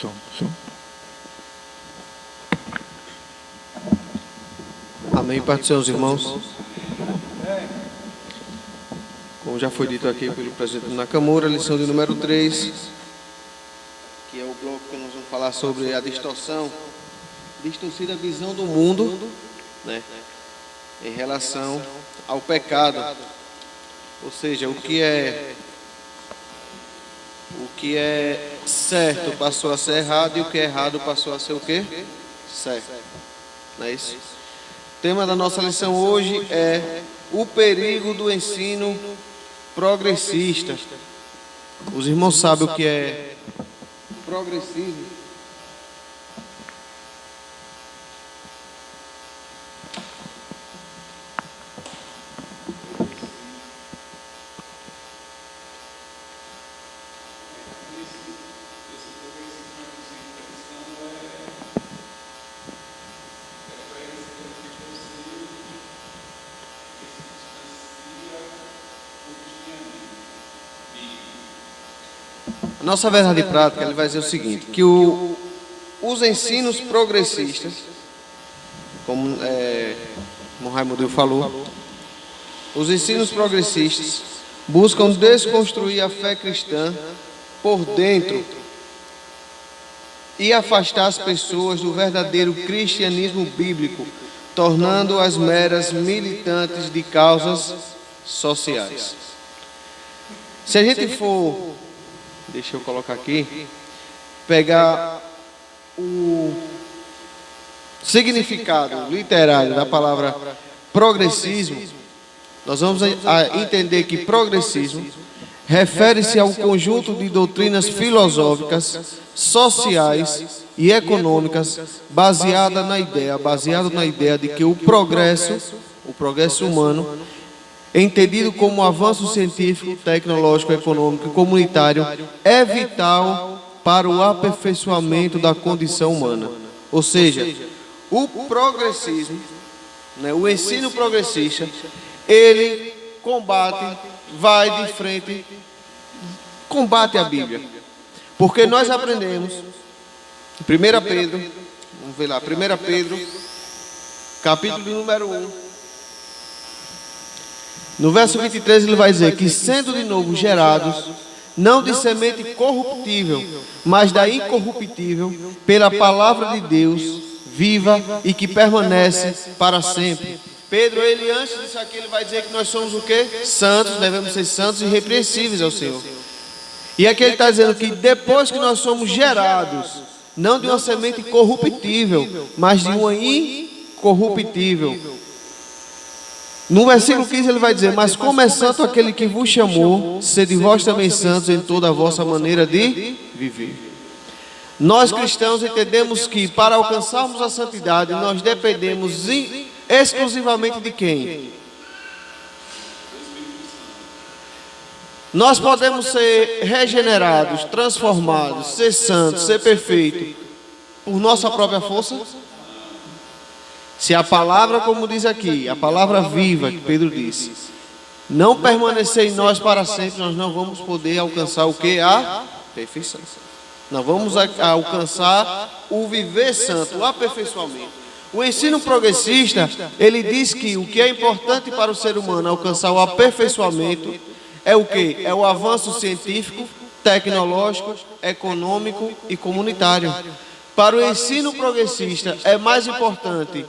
Som. Amém, Pai do Senhor, os irmãos. Como já foi dito aqui pelo presidente Nakamura, lição de número 3, que é o bloco que nós vamos falar sobre a distorcida visão do mundo, né, em relação ao pecado. Ou seja, o que é certo passou a ser errado e o que é errado passou a ser o quê? Certo. Não é isso? O tema da nossa lição hoje é o perigo do ensino progressista. Os irmãos sabem o que é progressismo? A nossa verdade prática, ele vai dizer o seguinte, que os ensinos progressistas, como Raimundo falou, os ensinos progressistas buscam desconstruir a fé cristã por dentro e afastar as pessoas do verdadeiro cristianismo bíblico, tornando-as meras militantes de causas sociais. Se a gente for, deixa eu colocar aqui, pegar o significado literário da palavra progressismo, nós vamos entender que progressismo refere-se ao conjunto de doutrinas filosóficas, sociais e econômicas baseado na ideia de que o progresso humano, entendido como avanço científico, tecnológico, econômico e comunitário, é vital para o aperfeiçoamento da condição humana. Ou seja, o progressismo, né, o ensino progressista, ele vai de frente, combate a Bíblia. Porque nós aprendemos, em 1 Pedro, vamos ver lá, 1 Pedro, capítulo número 1, no verso 23 ele vai dizer que sendo de novo gerados, não de semente corruptível, mas da incorruptível, pela palavra de Deus, viva e que permanece para sempre. Pedro, ele antes disso aqui, ele vai dizer que nós somos o quê? Santos, devemos ser santos e irrepreensíveis ao Senhor. E aqui ele está dizendo que depois que nós somos gerados, não de uma semente corruptível, mas de uma incorruptível. No versículo 15 ele vai dizer, mas como é santo aquele que vos chamou, sede vós também santos em toda a vossa maneira de viver. Nós cristãos entendemos que para alcançarmos a santidade, nós dependemos exclusivamente de quem? Nós podemos ser regenerados, transformados, ser santos, ser perfeitos, por nossa própria força? Se a palavra, como diz aqui, a palavra viva que Pedro disse, não permanecer em nós para sempre, nós não vamos poder alcançar o que? A perfeição. Nós vamos alcançar o viver santo, o aperfeiçoamento. O ensino progressista, ele diz que o que é importante para o ser humano alcançar o aperfeiçoamento é o quê? É o avanço científico, tecnológico, econômico e comunitário. Para o ensino progressista é mais importante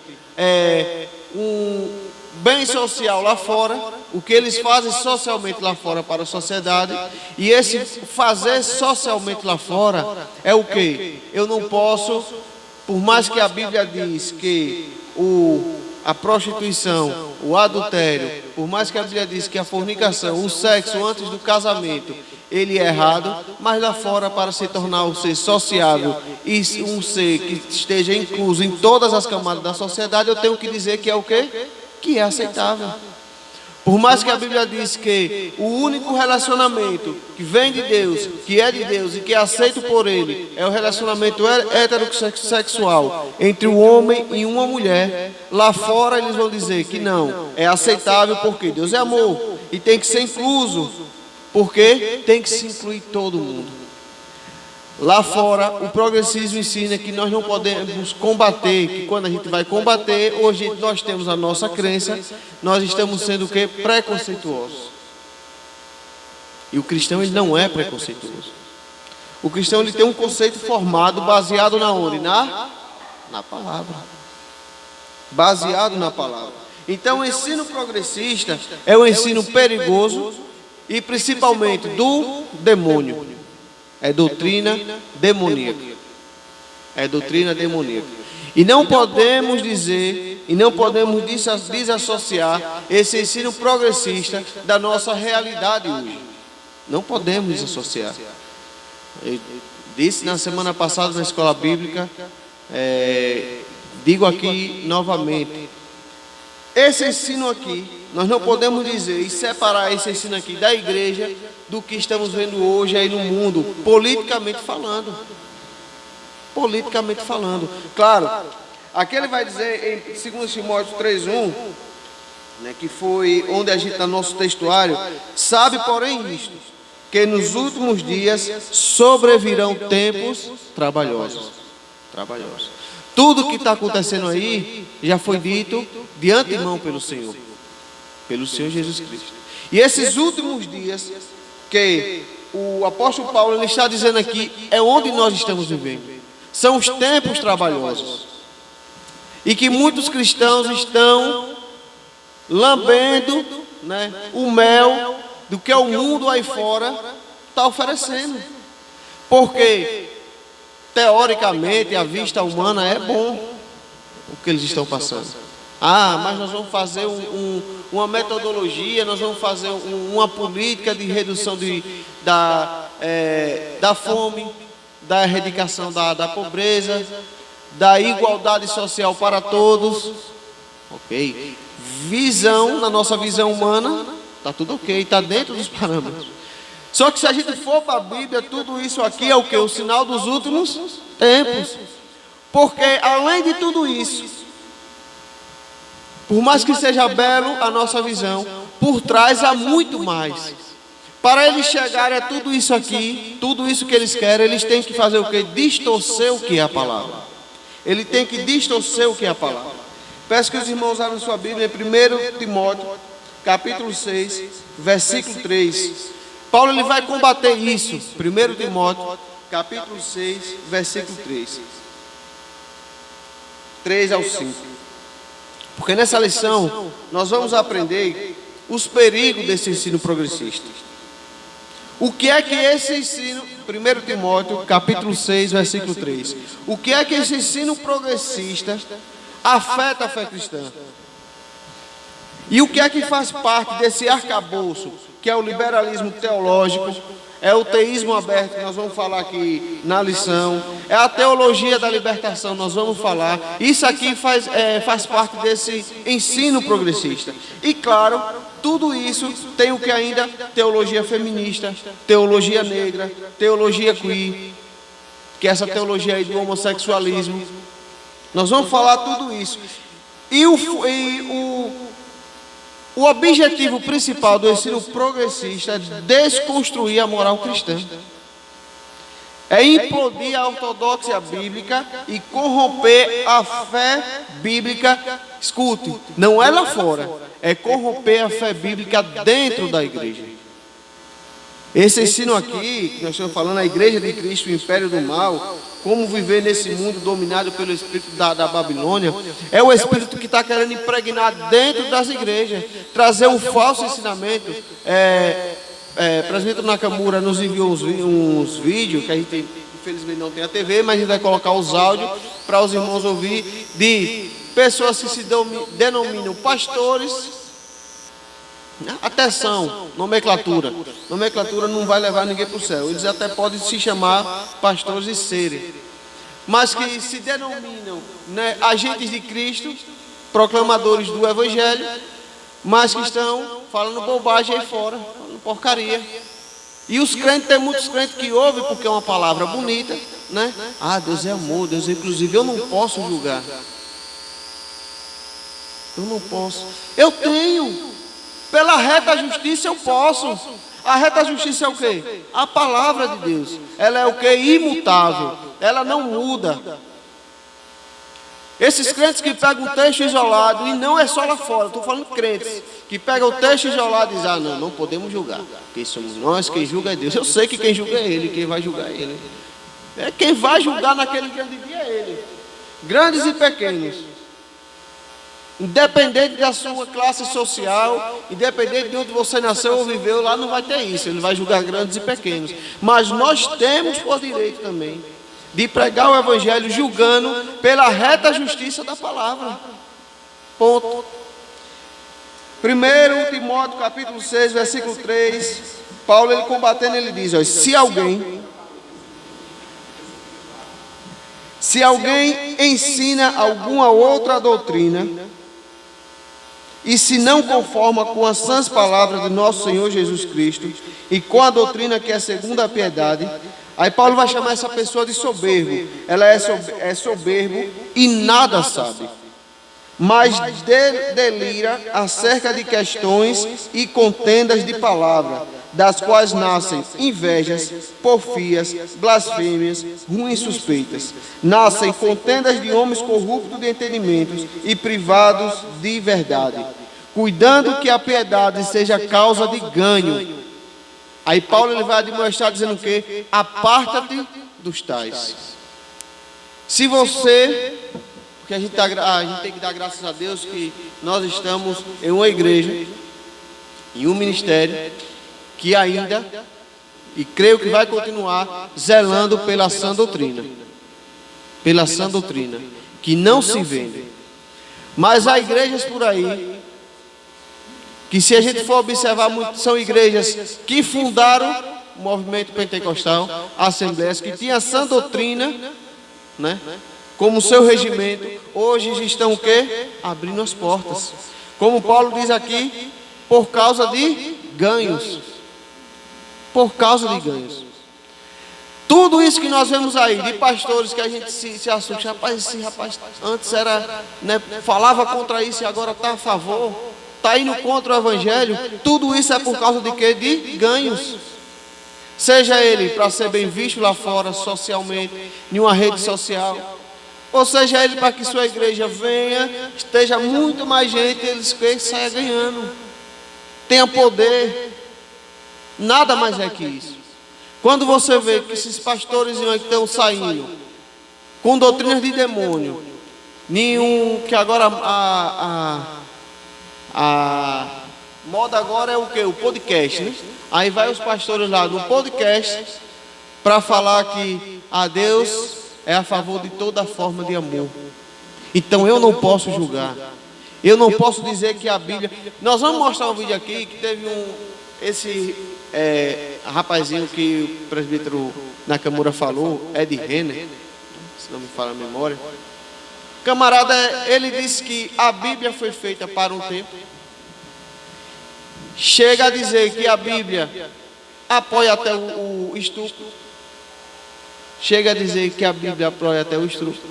um bem social lá fora, o que eles fazem socialmente lá fora para a sociedade, e esse fazer socialmente lá fora é o que? Eu não posso, por mais que a Bíblia diz que a prostituição, o adultério, por mais que a Bíblia diz que a fornicação, o sexo antes do casamento, ele é errado, mas lá fora, para se tornar um ser sociável e um ser que esteja incluso em todas as camadas da sociedade, eu tenho que dizer que é o quê? Que é aceitável. Por mais que a Bíblia diz que o único relacionamento que vem de Deus, que é de Deus e que é aceito por Ele, é o relacionamento heterossexual entre um homem e uma mulher, lá fora eles vão dizer que não, é aceitável porque Deus é amor e tem que ser incluso, porque tem que se incluir todo mundo. Lá fora, o progressismo ensina que nós não podemos combater, que quando a gente vai combater, hoje nós temos a nossa crença, nós estamos sendo o quê? Preconceituosos. E o cristão, ele não é preconceituoso. O cristão, ele tem um conceito formado, baseado na onde? Na palavra. Baseado na palavra. Então, o ensino progressista é um ensino perigoso e principalmente do demônio. É doutrina demoníaca. É doutrina demoníaca. E não podemos dizer, e não podemos desassociar esse ensino progressista da nossa realidade hoje. Não podemos desassociar. Eu disse na semana passada na escola bíblica, digo aqui novamente, esse ensino aqui, nós não podemos dizer e separar esse ensino aqui da igreja do que estamos vendo hoje aí no mundo, politicamente falando. Politicamente falando. Claro, aqui ele vai dizer em 2 Timóteo 3:1, né, que foi onde a gente está no nosso textuário, sabe, porém, isto, que nos últimos dias sobrevirão tempos trabalhosos. Tudo que está acontecendo aí já foi dito de antemão pelo Senhor Jesus Cristo. E esses últimos dias que o apóstolo Paulo ele está dizendo aqui é onde nós estamos vivendo. São os tempos trabalhosos. E que muitos cristãos estão lambendo, né, o mel do que o mundo aí fora está oferecendo. Porque teoricamente, a vista humana é bom o que eles estão passando. Mas nós vamos fazer uma metodologia, nós vamos fazer uma política de redução da fome, da erradicação da pobreza, da igualdade social para todos. Ok. Visão, na nossa visão humana, está tudo ok, está dentro dos parâmetros. Só que se a gente for para a Bíblia, tudo isso aqui é o que? O sinal dos últimos tempos. Porque além de tudo isso, por mais que seja belo a nossa visão, por trás há muito mais. Para eles chegarem a tudo isso aqui, tudo isso que eles querem, eles têm que fazer o que? Distorcer o que é a palavra. Ele tem que distorcer o que é a palavra. Peço que os irmãos abram sua Bíblia em 1 Timóteo, capítulo 6, versículo 3. Paulo ele vai combater isso. 1 Timóteo, capítulo 6, versículo 3. 3 ao 5. Porque nessa lição nós vamos aprender os perigos desse ensino progressista. O que é que esse ensino, 1 Timóteo, capítulo 6, versículo 3. O que é que esse ensino progressista afeta a fé cristã? E o que é que faz parte desse arcabouço, que é o liberalismo teológico, é o teísmo aberto, que nós vamos falar aqui na lição, é a teologia da libertação, nós vamos falar. Isso aqui faz parte desse ensino progressista. E claro, tudo isso tem o que ainda? Teologia feminista, teologia negra, teologia queer, que é essa teologia aí do homossexualismo. Nós vamos falar tudo isso. E o objetivo principal do ensino progressista é desconstruir a moral cristã. É implodir a ortodoxia bíblica e corromper a fé bíblica. Escute, não é lá fora, é corromper a fé bíblica dentro da igreja. Esse ensino aqui, que nós estamos falando, a igreja de Cristo, o império do mal, como viver nesse mundo dominado pelo espírito da Babilônia, é o espírito que está querendo impregnar dentro das igrejas, trazer um falso ensinamento. Presbítero Nakamura nos enviou uns vídeos, que a gente infelizmente não tem a TV, mas a gente vai colocar os áudios para os irmãos ouvir, de pessoas que se denominam pastores. Atenção, nomenclatura. Nomenclatura não vai levar ninguém para o céu. Eles até podem se chamar pastores e serem, mas que se denominam, né, agentes de Cristo, proclamadores do Evangelho, mas que estão falando bobagem aí fora, falando porcaria. E os crentes, tem muitos crentes que ouvem porque é uma palavra bonita, né? Deus é amor, Deus é inclusive. Eu não posso julgar. Eu não posso. Eu tenho. Pela reta justiça eu posso. A reta justiça é o quê? A palavra de Deus. Ela é o quê? Imutável. Ela não muda. Esses crentes que pegam o texto isolado, e não é só lá fora, estou falando crentes, que pegam o texto isolado e dizem, não podemos julgar, porque somos nós, quem julga é Deus. Eu sei que quem julga é Ele, quem vai julgar é Ele. É quem vai julgar naquele grande dia é Ele. Grandes e pequenos. Independente da sua classe social, independente de onde você nasceu ou viveu, lá não vai ter isso. Ele vai julgar grandes e pequenos. Mas nós temos por direito também de pregar o Evangelho julgando pela reta justiça da palavra. Ponto. 1 Timóteo capítulo 6, versículo 3, Paulo ele combatendo, ele diz, ó, se alguém ensina alguma outra doutrina, e se não conforma com as sãs palavras de nosso Senhor Jesus Cristo, e com a doutrina que é segundo a piedade, aí Paulo vai chamar essa pessoa de soberbo. Ela é soberbo e nada sabe, mas delira acerca de questões e contendas de palavra, das quais nascem invejas, porfias, blasfêmias, ruins suspeitas. Nascem contendas de homens corruptos de entendimentos e privados de verdade, cuidando que a piedade seja causa de ganho. Aí Paulo ele vai demonstrar dizendo o quê? Aparta-te dos tais. Se você, porque a gente tem que dar graças a Deus que nós estamos em uma igreja, em um ministério, que ainda, e creio que vai continuar, zelando pela sã doutrina. Pela sã doutrina, que não se vende. Mas há igrejas por aí, que se a gente for observar muito, são igrejas que fundaram o movimento pentecostal, assembleias que tinham a sã doutrina, né, como seu regimento, hoje estão o quê? Abrindo as portas. Como Paulo diz aqui, por causa de ganhos. Por causa de ganhos. Tudo isso que nós vemos aí, de pastores que a gente se assusta, rapaz, esse rapaz antes era, né, falava contra isso e agora está a favor, está indo contra o Evangelho. Tudo isso é por causa de quê? De ganhos. Seja ele para ser bem visto lá fora, socialmente, em uma rede social, ou seja ele para que sua igreja venha, esteja muito mais gente, eles que saia ganhando, tenha poder. Nada mais é que isso. Quando você vê que esses pastores que estão saindo com doutrinas de demônio, nenhum que agora a moda agora é o que? O podcast, né? Aí vai os pastores lá no podcast para falar que a Deus é a favor de toda forma de amor. Então eu não posso julgar. Eu não posso dizer que a Bíblia... Nós vamos mostrar um vídeo aqui que teve esse rapazinho que o presbítero Nakamura falou, Ed Renner, se não me falha a memória. Camarada, ele disse que a Bíblia foi feita para um tempo. Chega a dizer que a Bíblia apoia até o estupro. Chega a dizer que a Bíblia apoia até o estupro.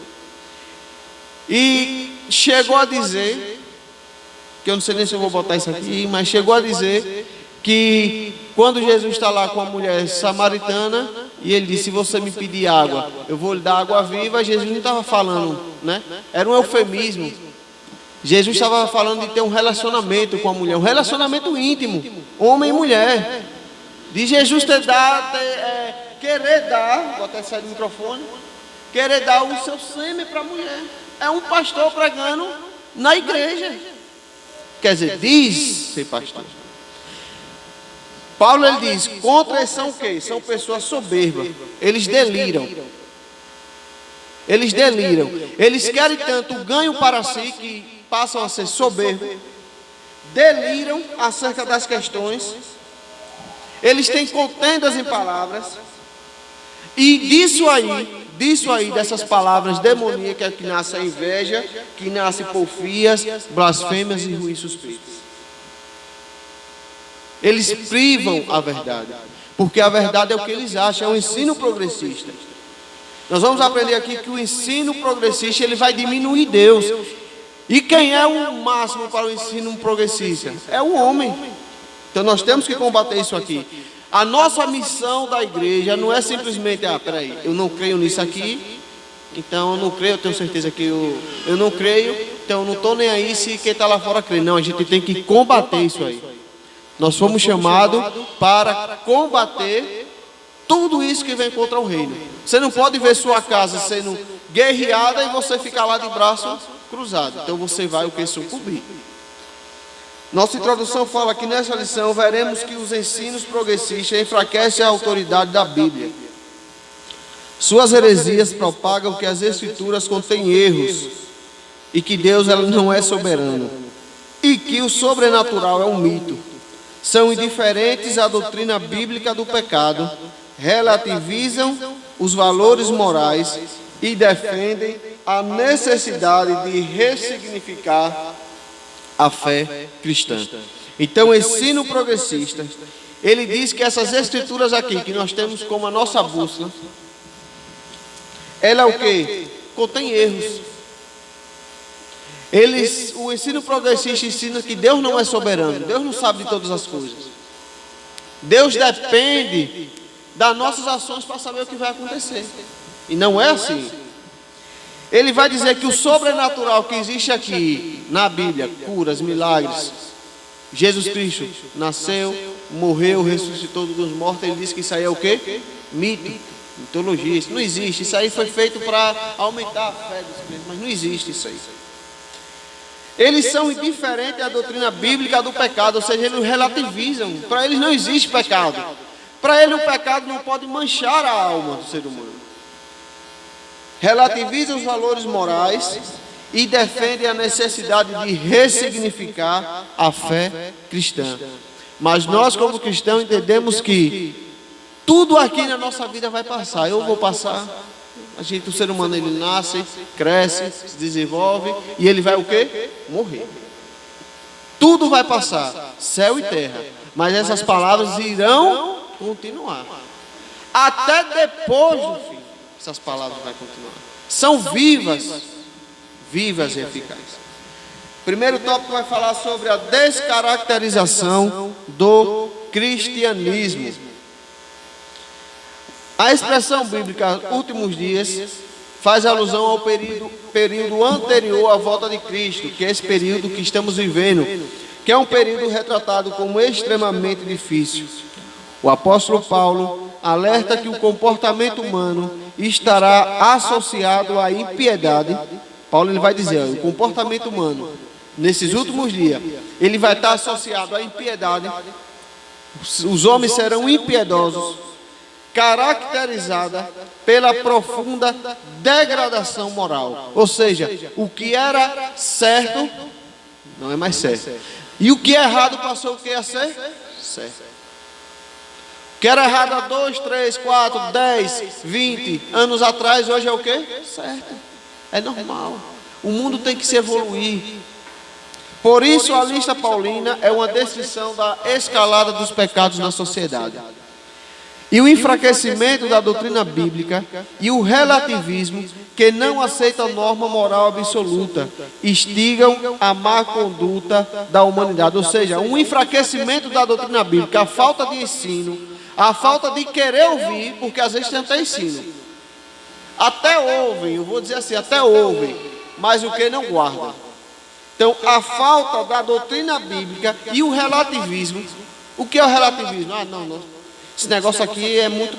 E chegou a dizer, que eu não sei nem se eu vou botar isso aqui, mas chegou a dizer que quando Jesus está lá com a mulher samaritana, e ele disse, se você me pedir água, eu vou lhe dar água viva, Jesus não estava falando, né? Era um eufemismo. Jesus estava falando de ter um relacionamento com a mulher, um relacionamento íntimo, homem e mulher. De Jesus querer dar, vou até sair do microfone, querer dar o seu sêmen para a mulher. É um pastor pregando na igreja. Quer dizer, diz ser pastor. Paulo ele diz, contra eles são o quê? São pessoas soberbas. Eles deliram. Eles deliram. Eles querem tanto ganho para si que passam a ser soberbos. Deliram acerca das questões. Eles têm contendas em palavras. E disso aí, dessas palavras demoníacas que nasce a inveja, que nasce porfias, blasfêmias e ruins suspeitas. Eles privam a verdade, porque a verdade é o que eles acham, é o ensino progressista. Nós vamos aprender aqui que o ensino progressista ele vai diminuir Deus. E quem é o máximo para o ensino progressista? É o homem. Então nós temos que combater isso aqui. A nossa missão da igreja não é simplesmente, peraí, eu não creio nisso aqui, então eu não creio, eu tenho certeza que eu não creio, então eu não estou nem aí se quem está lá fora crê. Não, a gente tem que combater isso aí. Nós fomos chamados para combater tudo isso que vem contra o reino. Você não pode ver sua casa sendo guerreada e você ficar lá de braço cruzado. Então você vai o que? Sucumbir. Nossa introdução fala que nessa lição veremos que os ensinos progressistas enfraquecem a autoridade da Bíblia. Suas heresias propagam que as Escrituras contêm erros e que Deus ela não é soberano e que o sobrenatural é um mito. São indiferentes à doutrina bíblica do pecado, relativizam os valores morais e defendem a necessidade de ressignificar a fé cristã. Então, o ensino progressista, ele diz que essas escrituras aqui, que nós temos como a nossa bússola, ela é o quê? Contém erros. O ensino progressista ensina que Deus não é soberano, Deus não sabe de todas as coisas. Deus depende das nossas ações para saber o que vai acontecer. E não é assim. Ele vai dizer que o sobrenatural que existe aqui na Bíblia, curas, milagres, Jesus Cristo nasceu, morreu, ressuscitou dos mortos, ele disse que isso aí é o quê? Mito, mitologia, isso não existe, isso aí foi feito para aumentar a fé dos crentes, mas não existe isso aí. Eles são indiferentes à doutrina bíblica do pecado, ou seja, eles relativizam, para eles não existe pecado. Para eles o pecado não pode manchar a alma do ser humano. Relativizam os valores morais e defendem a necessidade de ressignificar a fé cristã. Mas nós, como cristãos, entendemos que tudo aqui na nossa vida vai passar. Eu vou passar. O ser humano, ele nasce, cresce, se desenvolve e ele vai o quê? Morrer. Tudo vai passar, céu e terra. Mas essas palavras irão continuar. Até depois do fim, essas palavras vão continuar. São vivas, vivas e eficazes. Primeiro tópico vai falar sobre a descaracterização do cristianismo. A expressão bíblica últimos dias faz alusão ao período anterior à volta de Cristo, que é esse período que estamos vivendo, que é um período retratado como extremamente difícil. O apóstolo Paulo alerta que o comportamento humano estará associado à impiedade. Paulo ele vai dizer, o comportamento humano nesses últimos dias, ele vai estar associado à impiedade. Os homens serão impiedosos, caracterizada pela profunda degradação moral. Ou seja, o que era certo não é mais certo. E o que é errado passou o que a ser certo. O que era errado há 2, 3, 4, 10, 20 anos atrás, hoje é o quê? Certo. É normal. O mundo tem que se evoluir. Por isso a lista paulina é uma descrição da escalada dos pecados na sociedade. E o enfraquecimento da doutrina bíblica e o relativismo que não aceita norma moral absoluta instigam a má conduta da humanidade. Ou seja, um enfraquecimento da doutrina bíblica, a falta de ensino, a falta de querer ouvir, porque às vezes tem até ensino. Até ouvem, eu vou dizer assim, até ouvem, mas o que não guardam. Então, a falta da doutrina bíblica e o relativismo. O que é o relativismo? Não. Esse negócio aqui é muito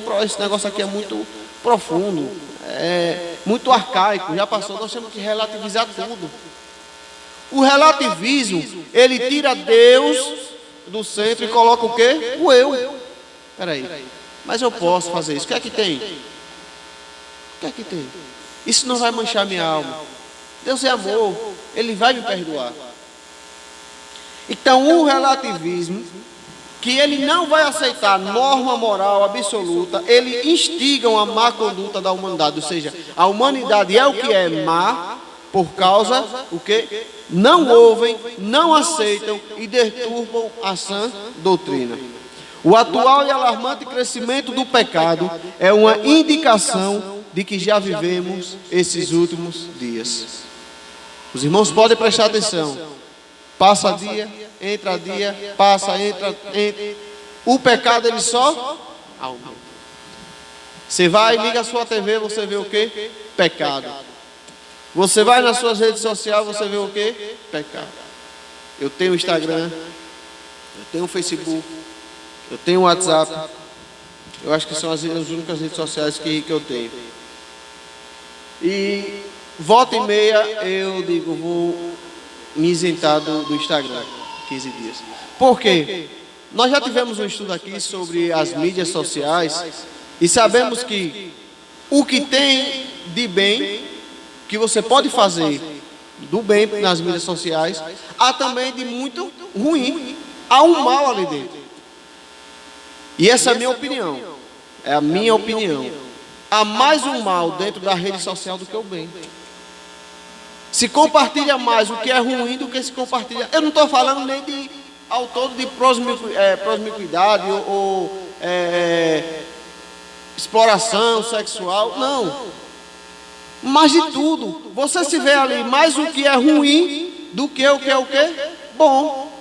profundo, é muito arcaico, já passou, nós temos que relativizar tudo. O relativismo, ele tira Deus do centro e coloca o quê? O eu. Peraí, mas eu posso fazer isso, o que é que tem? O que é que tem? Isso não vai manchar minha alma. Deus é amor, Ele vai me perdoar. Então, o relativismo, que ele não vai aceitar norma moral absoluta, ele instigam a má conduta da humanidade, ou seja, a humanidade é o que é má por causa o que não ouvem, não aceitam e deturpam a sã doutrina. O atual e alarmante crescimento do pecado é uma indicação de que já vivemos esses últimos dias. Os irmãos podem prestar atenção. Passa dia, entra dia, passa, entra. O pecado ele só aumenta. Você vai, liga a sua TV, você vê o quê? Pecado. Você vai nas suas redes sociais, você vê o quê? Pecado. Eu tenho Instagram, eu tenho Facebook, eu tenho WhatsApp. Eu acho que são as únicas redes sociais que eu tenho. E volta e meia eu digo, vou me isentar do Instagram, 15 dias. Por quê? Nós já tivemos um estudo aqui sobre as mídias sociais e sabemos que o que tem de bem, que você pode fazer do bem nas mídias sociais, há também de muito ruim. Há um mal ali dentro. E essa é a minha opinião. É a minha opinião. Há mais um mal dentro da rede social do que o bem. Se compartilha mais o que é ruim do que se compartilha. Eu não estou falando nem de ao todo de promiscuidade ou exploração sexual. Não. Mas de tudo. Você se vê ali mais o que é ruim do que o que é o quê? Bom.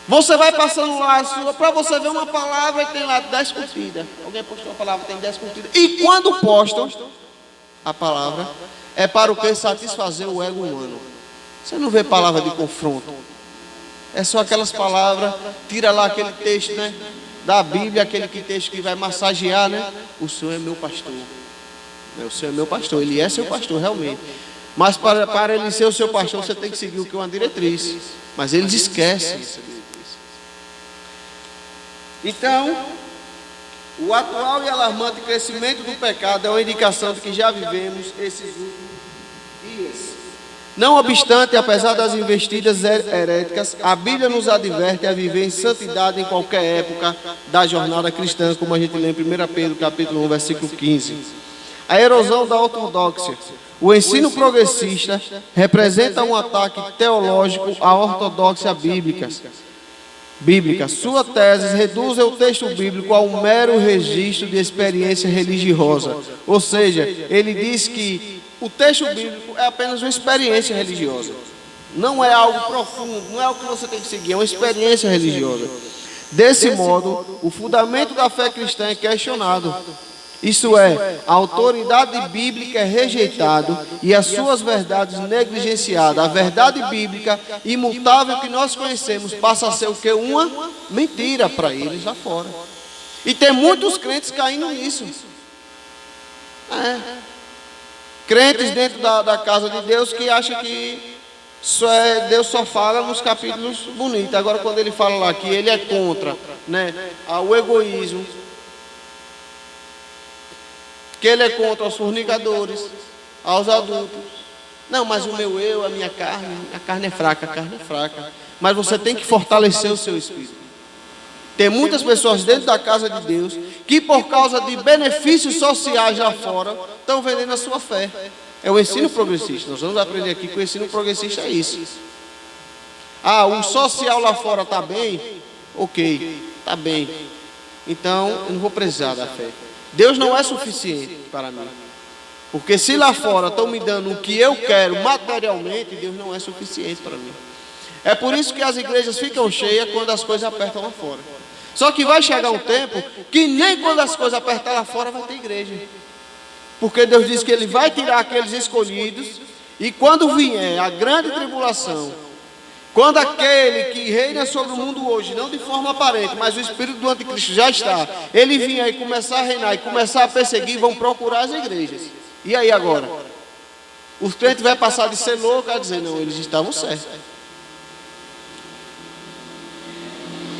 Você vai passando lá para você ver uma palavra e tem lá 10 curtidas. Alguém postou a palavra, tem 10 curtidas. E quando postam a palavra, é para o que? Satisfazer o ego humano. Você não vê palavra de confronto. É só aquelas palavras, tira lá aquele texto, né? Da Bíblia, aquele texto que vai massagear, né? O Senhor é meu pastor. O Senhor é meu pastor, Ele é seu pastor realmente. Mas para Ele ser o seu pastor, você tem que seguir o que é uma diretriz. Mas eles esquecem essa diretriz. Então, o atual e alarmante crescimento do pecado é uma indicação de que já vivemos esses últimos dias. Não obstante, apesar das investidas heréticas, a Bíblia nos adverte a viver em santidade em qualquer época da jornada cristã, como a gente lê em 1 Pedro, capítulo 1, versículo 15. A erosão da ortodoxia. O ensino progressista representa um ataque teológico à ortodoxia bíblica. Sua tese reduz o texto bíblico a um mero registro de experiência religiosa. Ou seja, ele diz que o texto bíblico é apenas uma experiência religiosa. Não é algo profundo, não é o que você tem que seguir, é uma experiência religiosa. Desse modo, o fundamento da fé cristã é questionado. Isto é, a autoridade bíblica é rejeitada e as suas verdades negligenciadas. A verdade bíblica imutável que nós conhecemos passa a ser o que? Uma mentira para eles lá fora. E tem muitos crentes caindo nisso. Crentes dentro da casa de Deus que acham que Deus só fala nos capítulos bonitos. Agora quando ele fala lá que ele é contra, né, o egoísmo, que ele é contra os fornicadores, aos adultos. Não, mas o meu eu, a minha carne é fraca, a carne é fraca. Mas você tem que fortalecer o seu espírito. Tem muitas pessoas dentro da casa de Deus que por causa de benefícios sociais lá fora, estão vendendo a sua fé. É o ensino progressista. Nós vamos aprender aqui que o ensino progressista é isso. O social lá fora está bem? Ok, está bem. Então, eu não vou precisar da fé. Deus não é suficiente para mim. Porque se lá fora estão me dando o que eu quero materialmente, Deus não é suficiente para mim. É por isso que as igrejas ficam cheias quando as coisas apertam lá fora. Só que vai chegar um tempo que nem quando as coisas apertar lá fora vai ter igreja. Porque Deus diz que Ele vai tirar aqueles escolhidos e quando vier a grande tribulação, quando aquele que reina sobre o mundo hoje, não de forma aparente, mas o espírito do anticristo já está, ele vier e começar a reinar e começar a perseguir, vão procurar as igrejas. E aí agora? Os crentes vão passar de ser louco a dizer, não, eles estavam certos.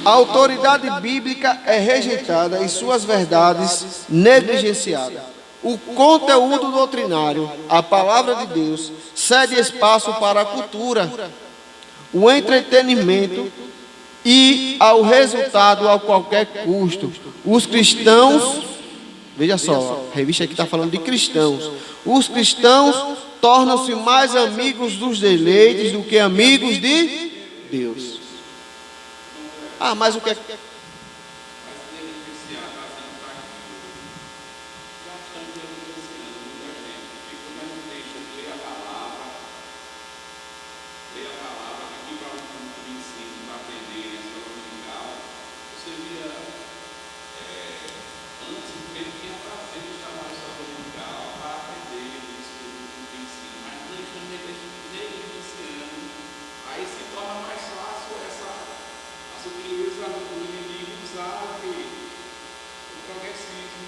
A autoridade bíblica é rejeitada e suas verdades negligenciadas. O conteúdo doutrinário, a palavra de Deus, cede espaço para a cultura, o entretenimento e ao resultado a qualquer custo. Os cristãos, veja só, a revista aqui está falando de cristãos. Os cristãos tornam-se mais amigos dos deleites do que amigos de Deus. Mas o que é... o inimigo usar o quê? O progressismo.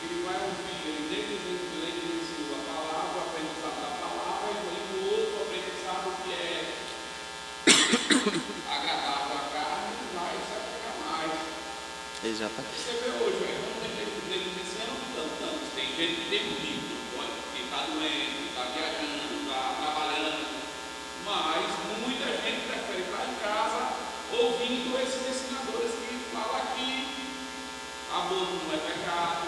Ele vai ouvir, ele negligenciou a palavra, o aprendizado da palavra, e o outro aprendizado que é agradável à carne, vai se apegar mais. Exatamente. Você vê hoje, não negligenciando tanto. Tem gente que tem um livro, que está doente, que está viajando, está trabalhando, mas muita gente prefere estar em casa ouvindo esses ensinadores que falam que aborto não é pecado,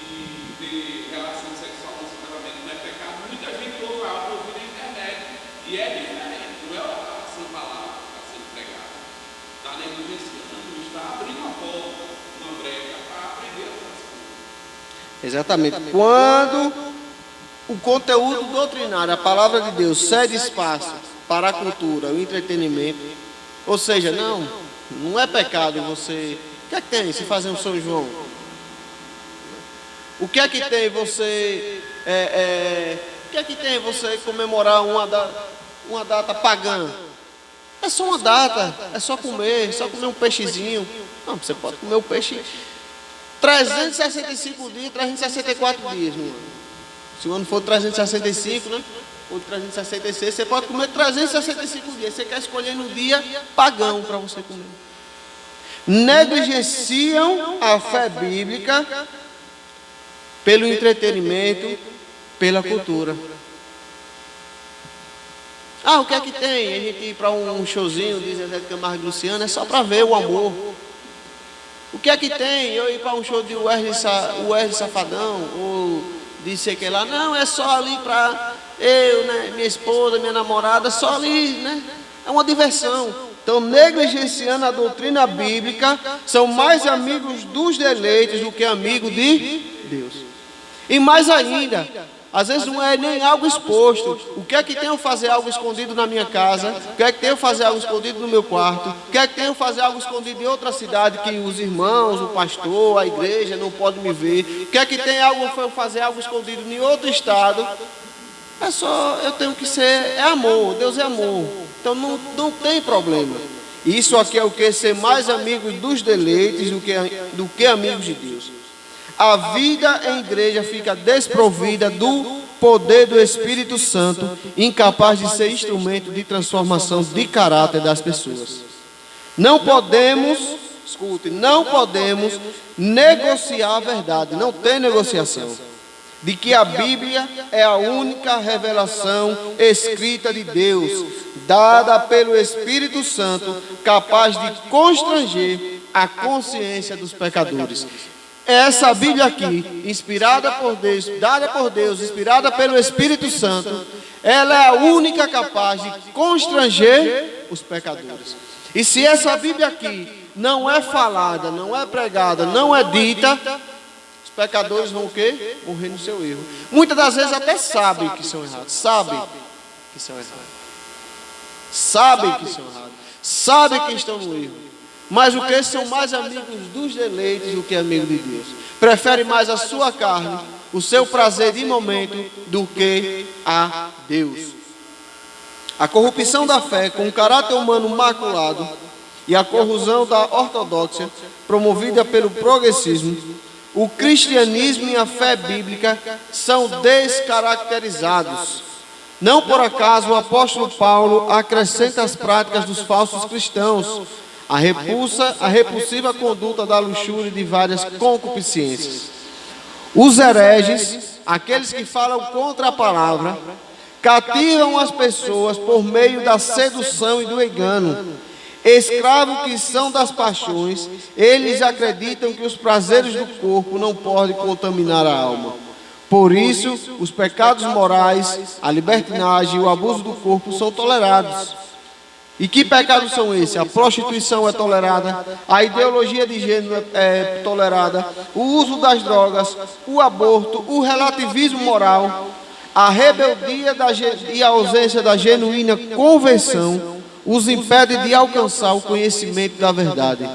e ter relação sexual com casamento não é pecado. Muita gente ouve algo na internet e é diferente, não é a sua palavra que está sendo pregada. Está negligenciando, está abrindo uma porta, uma brecha para aprender outras coisas. Exatamente. Quando o conteúdo doutrinário, a palavra de Deus, cede espaço para a cultura, o entretenimento, ou seja, não é pecado você... O que é que tem se fazer um São João? O que é que tem você... o que é que tem você comemorar uma data pagã? É só uma data, é só comer um peixezinho. Não, você pode comer o peixe 365 dias, 364 dias no ano. Se o ano for 365, né? Ou 366, você pode comer 365 dias. Você quer escolher no dia pagão para você comer. Negligenciam a fé bíblica pelo entretenimento, pela cultura. O que é que tem? A gente ir para um showzinho de Zezé de Camargo e Luciano é só para ver o amor. O que é que tem? Eu ir para um show de Wesley Safadão ou de sei que lá? Não, é só ali para eu, né, minha esposa, minha namorada, só ali, né? É uma diversão. Então, negligenciando a doutrina bíblica, são mais amigos dos deleites do que amigos de Deus. E mais ainda, às vezes não é nem algo exposto. O que é que tem eu fazer algo escondido na minha casa? O que é que tem eu fazer algo escondido no meu quarto? O que é que tem eu fazer algo escondido em outra cidade que os irmãos, o pastor, a igreja não podem me ver? O que é que tem eu fazer algo escondido em outro estado? É só, eu tenho que ser, é amor, Deus é amor. Então não tem problema. Isso aqui é o que? Ser mais amigos dos deleites do que amigos de Deus. A vida em igreja fica desprovida do poder do Espírito Santo, incapaz de ser instrumento de transformação de caráter das pessoas. Não podemos negociar a verdade, não tem negociação, de que a Bíblia é a única revelação escrita de Deus, dada pelo Espírito Santo, capaz de constranger a consciência dos pecadores. Essa Bíblia aqui, inspirada por Deus, dada por Deus, inspirada pelo Espírito Santo, ela é a única capaz de constranger os pecadores. E se essa Bíblia aqui não é falada, não é pregada, não é dita, os pecadores vão o quê? Morrer no seu erro. Muitas das vezes até sabem que são errados, sabem que são que estão no erro. Mas o que? São mais amigos dos deleites do que amigos de Deus. Prefere mais a sua carne, o seu prazer de momento, do que a Deus. A corrupção da fé com o caráter humano maculado e a corrosão da ortodoxia promovida pelo progressismo, o cristianismo e a fé bíblica são descaracterizados. Não por acaso o apóstolo Paulo acrescenta as práticas dos falsos cristãos, a repulsiva conduta da luxúria e de várias concupiscências. Os hereges, aqueles que falam contra a palavra, cativam as pessoas por meio da sedução e do engano. Escravos que são das paixões, eles acreditam que os prazeres do corpo não podem contaminar a alma. Por isso, os pecados morais, a libertinagem e o abuso do corpo são tolerados. E que pecados são esses? A prostituição é tolerada, a ideologia de gênero é tolerada, o uso das drogas, o aborto, o relativismo moral, a rebeldia e a ausência da genuína conversão os impede de alcançar o conhecimento da verdade.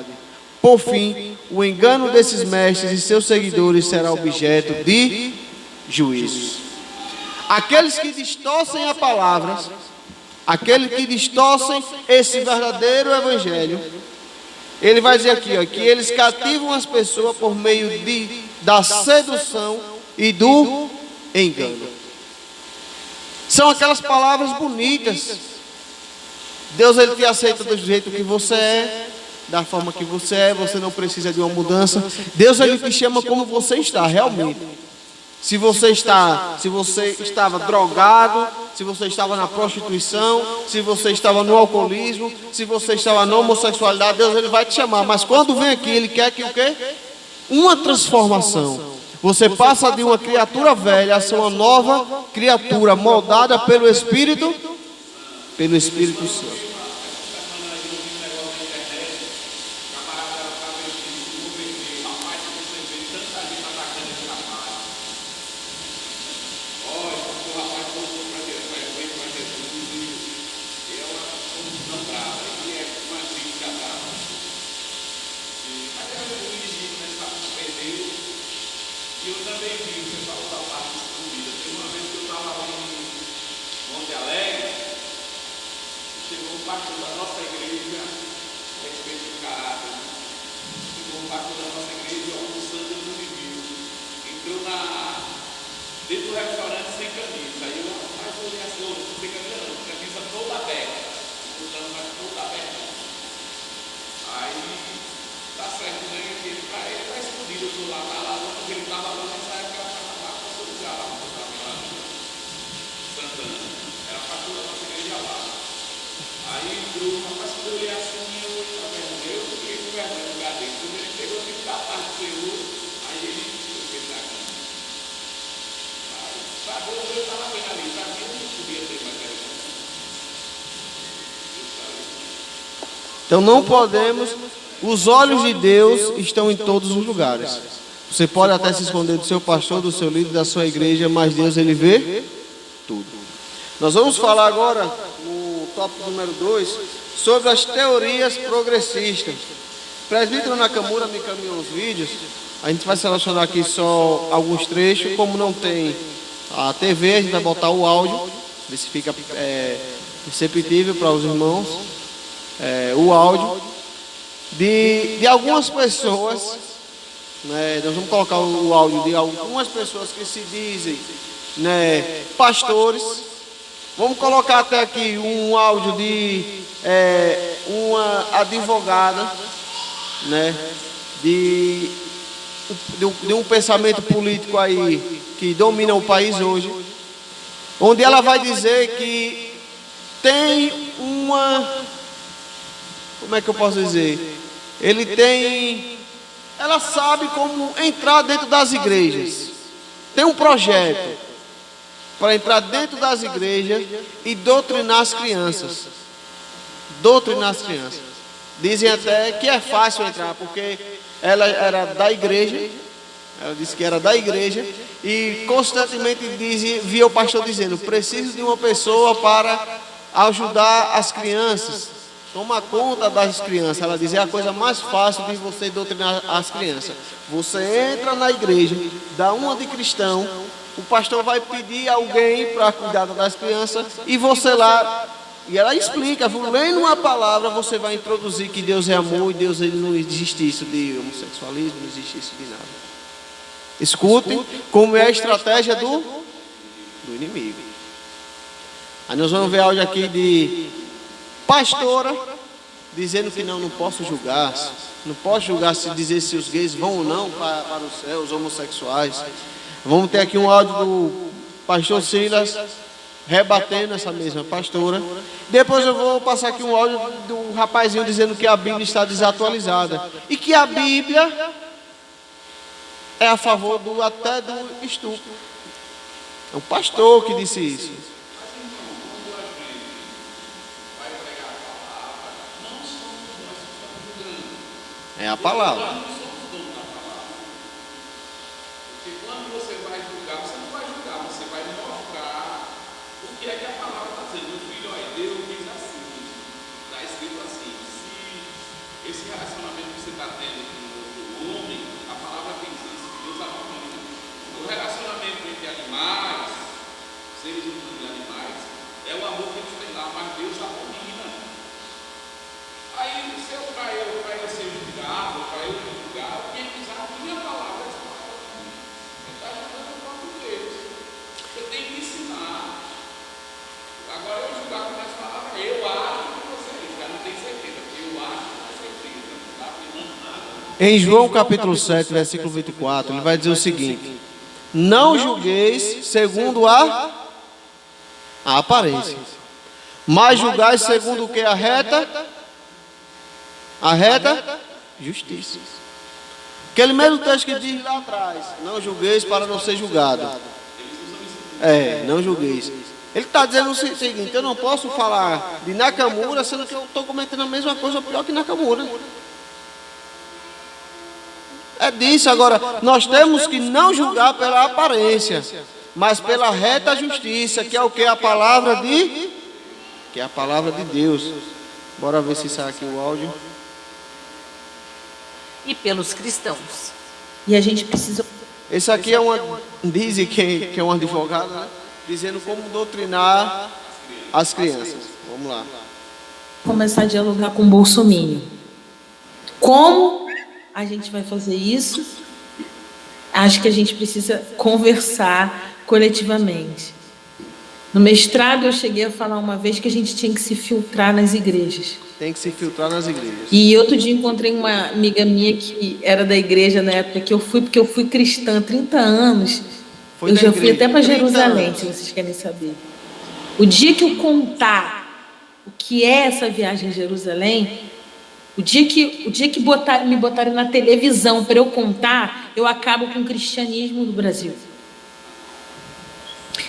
Por fim, o engano desses mestres e seus seguidores será objeto de juízo. Aqueles que distorcem a palavra, aqueles que distorcem esse verdadeiro evangelho. Ele vai dizer aqui, ó, que eles cativam as pessoas por meio da sedução e do engano. São aquelas palavras bonitas. Deus, ele te aceita do jeito que você é, da forma que você é, você não precisa de uma mudança. Deus, ele te chama como você está, realmente. Se você estava drogado, se você estava na prostituição, se você estava no alcoolismo, se você estava na homossexualidade, Deus, ele vai te chamar. Mas quando vem aqui, ele quer que o quê? Uma transformação. Você passa de uma criatura velha a ser uma nova criatura, moldada pelo Espírito Santo. E eu também vi o pessoal da parte escondida. Teve uma vez que eu estava lá em Monte Alegre, chegou um pastor da nossa igreja, respeito de caráter, chegou um pastor da nossa igreja almoçando no viu. Entrou dentro do restaurante sem camisa. Aí eu, mas eu olhei assim, não sem camisa não, camisa toda aberta. Usando mais toda aberta. Aí, tá certo, né? Ele tá escondido, eu tô lá, porque ele estava lá nessa época, lá para o lugar, lá no Santana. Era pastor da nossa igreja lá. Aí entrou, rapaz, quando eu olhei assim, eu fiquei com vergonha no lugar dele. Quando ele chegou, eu tive da tarde do Senhor, aí ele fez aqui. Aí, sabe, eu estava bem ali, para mim eu não podia ter mais vergonha. Então não podemos. Os olhos de Deus estão em todos os lugares. Você pode até se esconder do seu pastor, do seu líder, da sua igreja, mas Deus, ele vê tudo. Nós vamos falar agora, no tópico número 2, sobre as teorias progressistas. O presbítero Nakamura me encaminhou os vídeos. A gente vai selecionar aqui só alguns trechos. Como não tem a TV, a gente vai botar o áudio, ver se fica receptível para os irmãos. O áudio de algumas pessoas, né, nós vamos colocar o áudio de algumas pessoas que se dizem, né, pastores. Vamos colocar até aqui um áudio de uma advogada, né, de um pensamento político aí que domina o país hoje, onde ela vai dizer que tem uma... Como é que eu posso dizer? Ela sabe como entrar dentro das igrejas. Tem um projeto para entrar dentro das igrejas e doutrinar as crianças. Doutrinar as crianças. Dizem até que é fácil entrar, porque ela era da igreja. Ela disse que era da igreja e constantemente via o pastor dizendo: preciso de uma pessoa para ajudar as crianças. Toma conta das crianças. Ela diz: é a coisa mais fácil de você doutrinar as crianças. Você entra na igreja, dá uma de cristão, o pastor vai pedir alguém para cuidar das crianças e você lá, e ela explica, lendo uma palavra, você vai introduzir que Deus é amor e Deus, ele não existe isso de homossexualismo, não existe isso de nada. Escutem como é a estratégia do inimigo. Aí nós vamos ver áudio aqui de pastora dizendo que não posso julgar. Não posso julgar se dizer se os gays vão ou não para o céu, os homossexuais. Vamos ter aqui um áudio do pastor Silas rebatendo essa mesma pastora. Depois eu vou passar aqui um áudio do rapazinho dizendo que a Bíblia está desatualizada e que a Bíblia é a favor até do estupro. É o pastor que disse isso. É a palavra. Porque quando você vai julgar, você não vai julgar, você vai mostrar o que é que a palavra está dizendo. O filho, olha, Deus diz assim, está escrito assim: se esse relacionamento que você está tendo com outro homem, a palavra diz isso, que Deus abomina. O relacionamento entre animais, seres humanos e animais, é É o amor que eles têm lá, mas Deus abomina. Aí, se eu para eu ser julgado, para eu julgar, quem quiser a minha palavra, ele está julgando o próprio Deus. Você tem que ensinar. Agora eu julgar com as palavras, eu acho que você já não tem certeza, porque eu acho que você certeza, não está afirmando nada. Em João capítulo 7, versículo 24, ele vai dizer o seguinte: não julgueis segundo a aparência, mas julgais segundo o que? A reta justiça. Aquele mesmo texto que diz lá atrás: não julgueis para não ser julgado. Não julgueis. Ele está dizendo o seguinte: eu não posso falar de Nakamura sendo que eu estou cometendo a mesma coisa, pior que Nakamura. É disso. Agora, nós temos que não julgar pela aparência, mas pela reta justiça, que é o que? A palavra de... que é a palavra de Deus. Bora ver se sai aqui o áudio. E pelos cristãos. E a gente precisa... Esse aqui é uma... diz que é um advogado, né? Dizendo como doutrinar as crianças. Vamos lá. começar a dialogar com o bolsominion. Como a gente vai fazer isso? Acho que a gente precisa conversar coletivamente. No mestrado eu cheguei a falar uma vez que a gente tinha que se filtrar nas igrejas. Tem que se filtrar nas igrejas. E outro dia encontrei uma amiga minha que era da igreja na época que eu fui, porque eu fui cristã há 30 anos. Eu já fui até para Jerusalém, se vocês querem saber. O dia que eu contar o que é essa viagem a Jerusalém, o dia que me botarem na televisão para eu contar, eu acabo com o cristianismo do Brasil.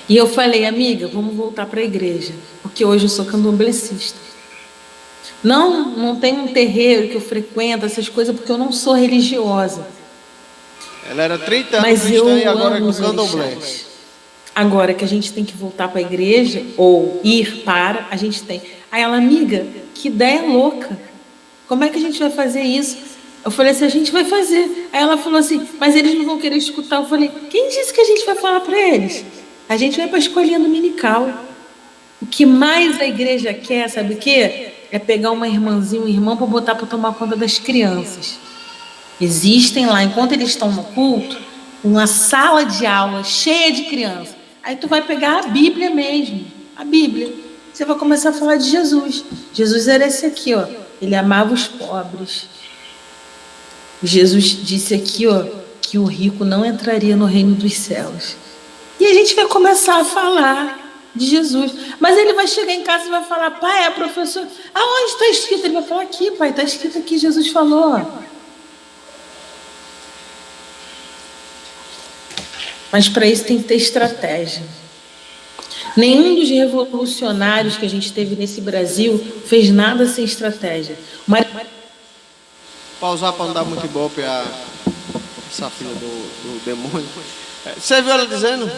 E eu falei, amiga, vamos voltar para a igreja, porque hoje eu sou candomblessista. Não tem um terreiro que eu frequento, essas coisas, porque eu não sou religiosa. Ela era 30 anos cristã e agora é com candomblé. Agora que a gente tem que voltar para a igreja, ou ir para, a gente tem. Aí ela, amiga, que ideia louca. Como é que a gente vai fazer isso? Eu falei assim, a gente vai fazer. Aí ela falou assim, mas eles não vão querer escutar. Eu falei, quem disse que a gente vai falar para eles? A gente vai para a escolinha dominical. O que mais a igreja quer, sabe o quê? É pegar uma irmãzinha, um irmão para botar para tomar conta das crianças. Existem lá, enquanto eles estão no culto, uma sala de aula cheia de crianças. Aí tu vai pegar a Bíblia mesmo, a Bíblia. Você vai começar a falar de Jesus. Jesus era esse aqui, ó. Ele amava os pobres. Jesus disse aqui, ó, que o rico não entraria no reino dos céus. E a gente vai começar a falar de Jesus. Mas ele vai chegar em casa e vai falar, pai, professor, aonde está escrito? Ele vai falar, aqui, pai, está escrito aqui, Jesus falou. Mas para isso tem que ter estratégia. Nenhum dos revolucionários que a gente teve nesse Brasil fez nada sem estratégia. Pausar para não dar muito ibope a essa filha do demônio. Você viu ela dizendo?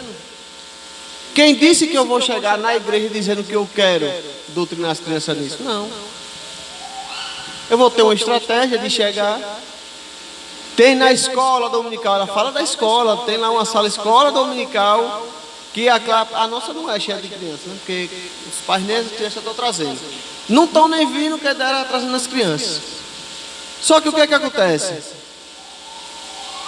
Quem disse que eu vou chegar na igreja dizendo que eu quero doutrinar as crianças nisso? Não. Eu vou ter uma estratégia de chegar. Tem na escola dominical, ela fala da escola, tem lá uma sala escola dominical, que a nossa não é cheia de crianças, né? Porque os pais nem as crianças estão trazendo. Não estão nem vindo, que dera trazendo as crianças. Só que o que é que acontece?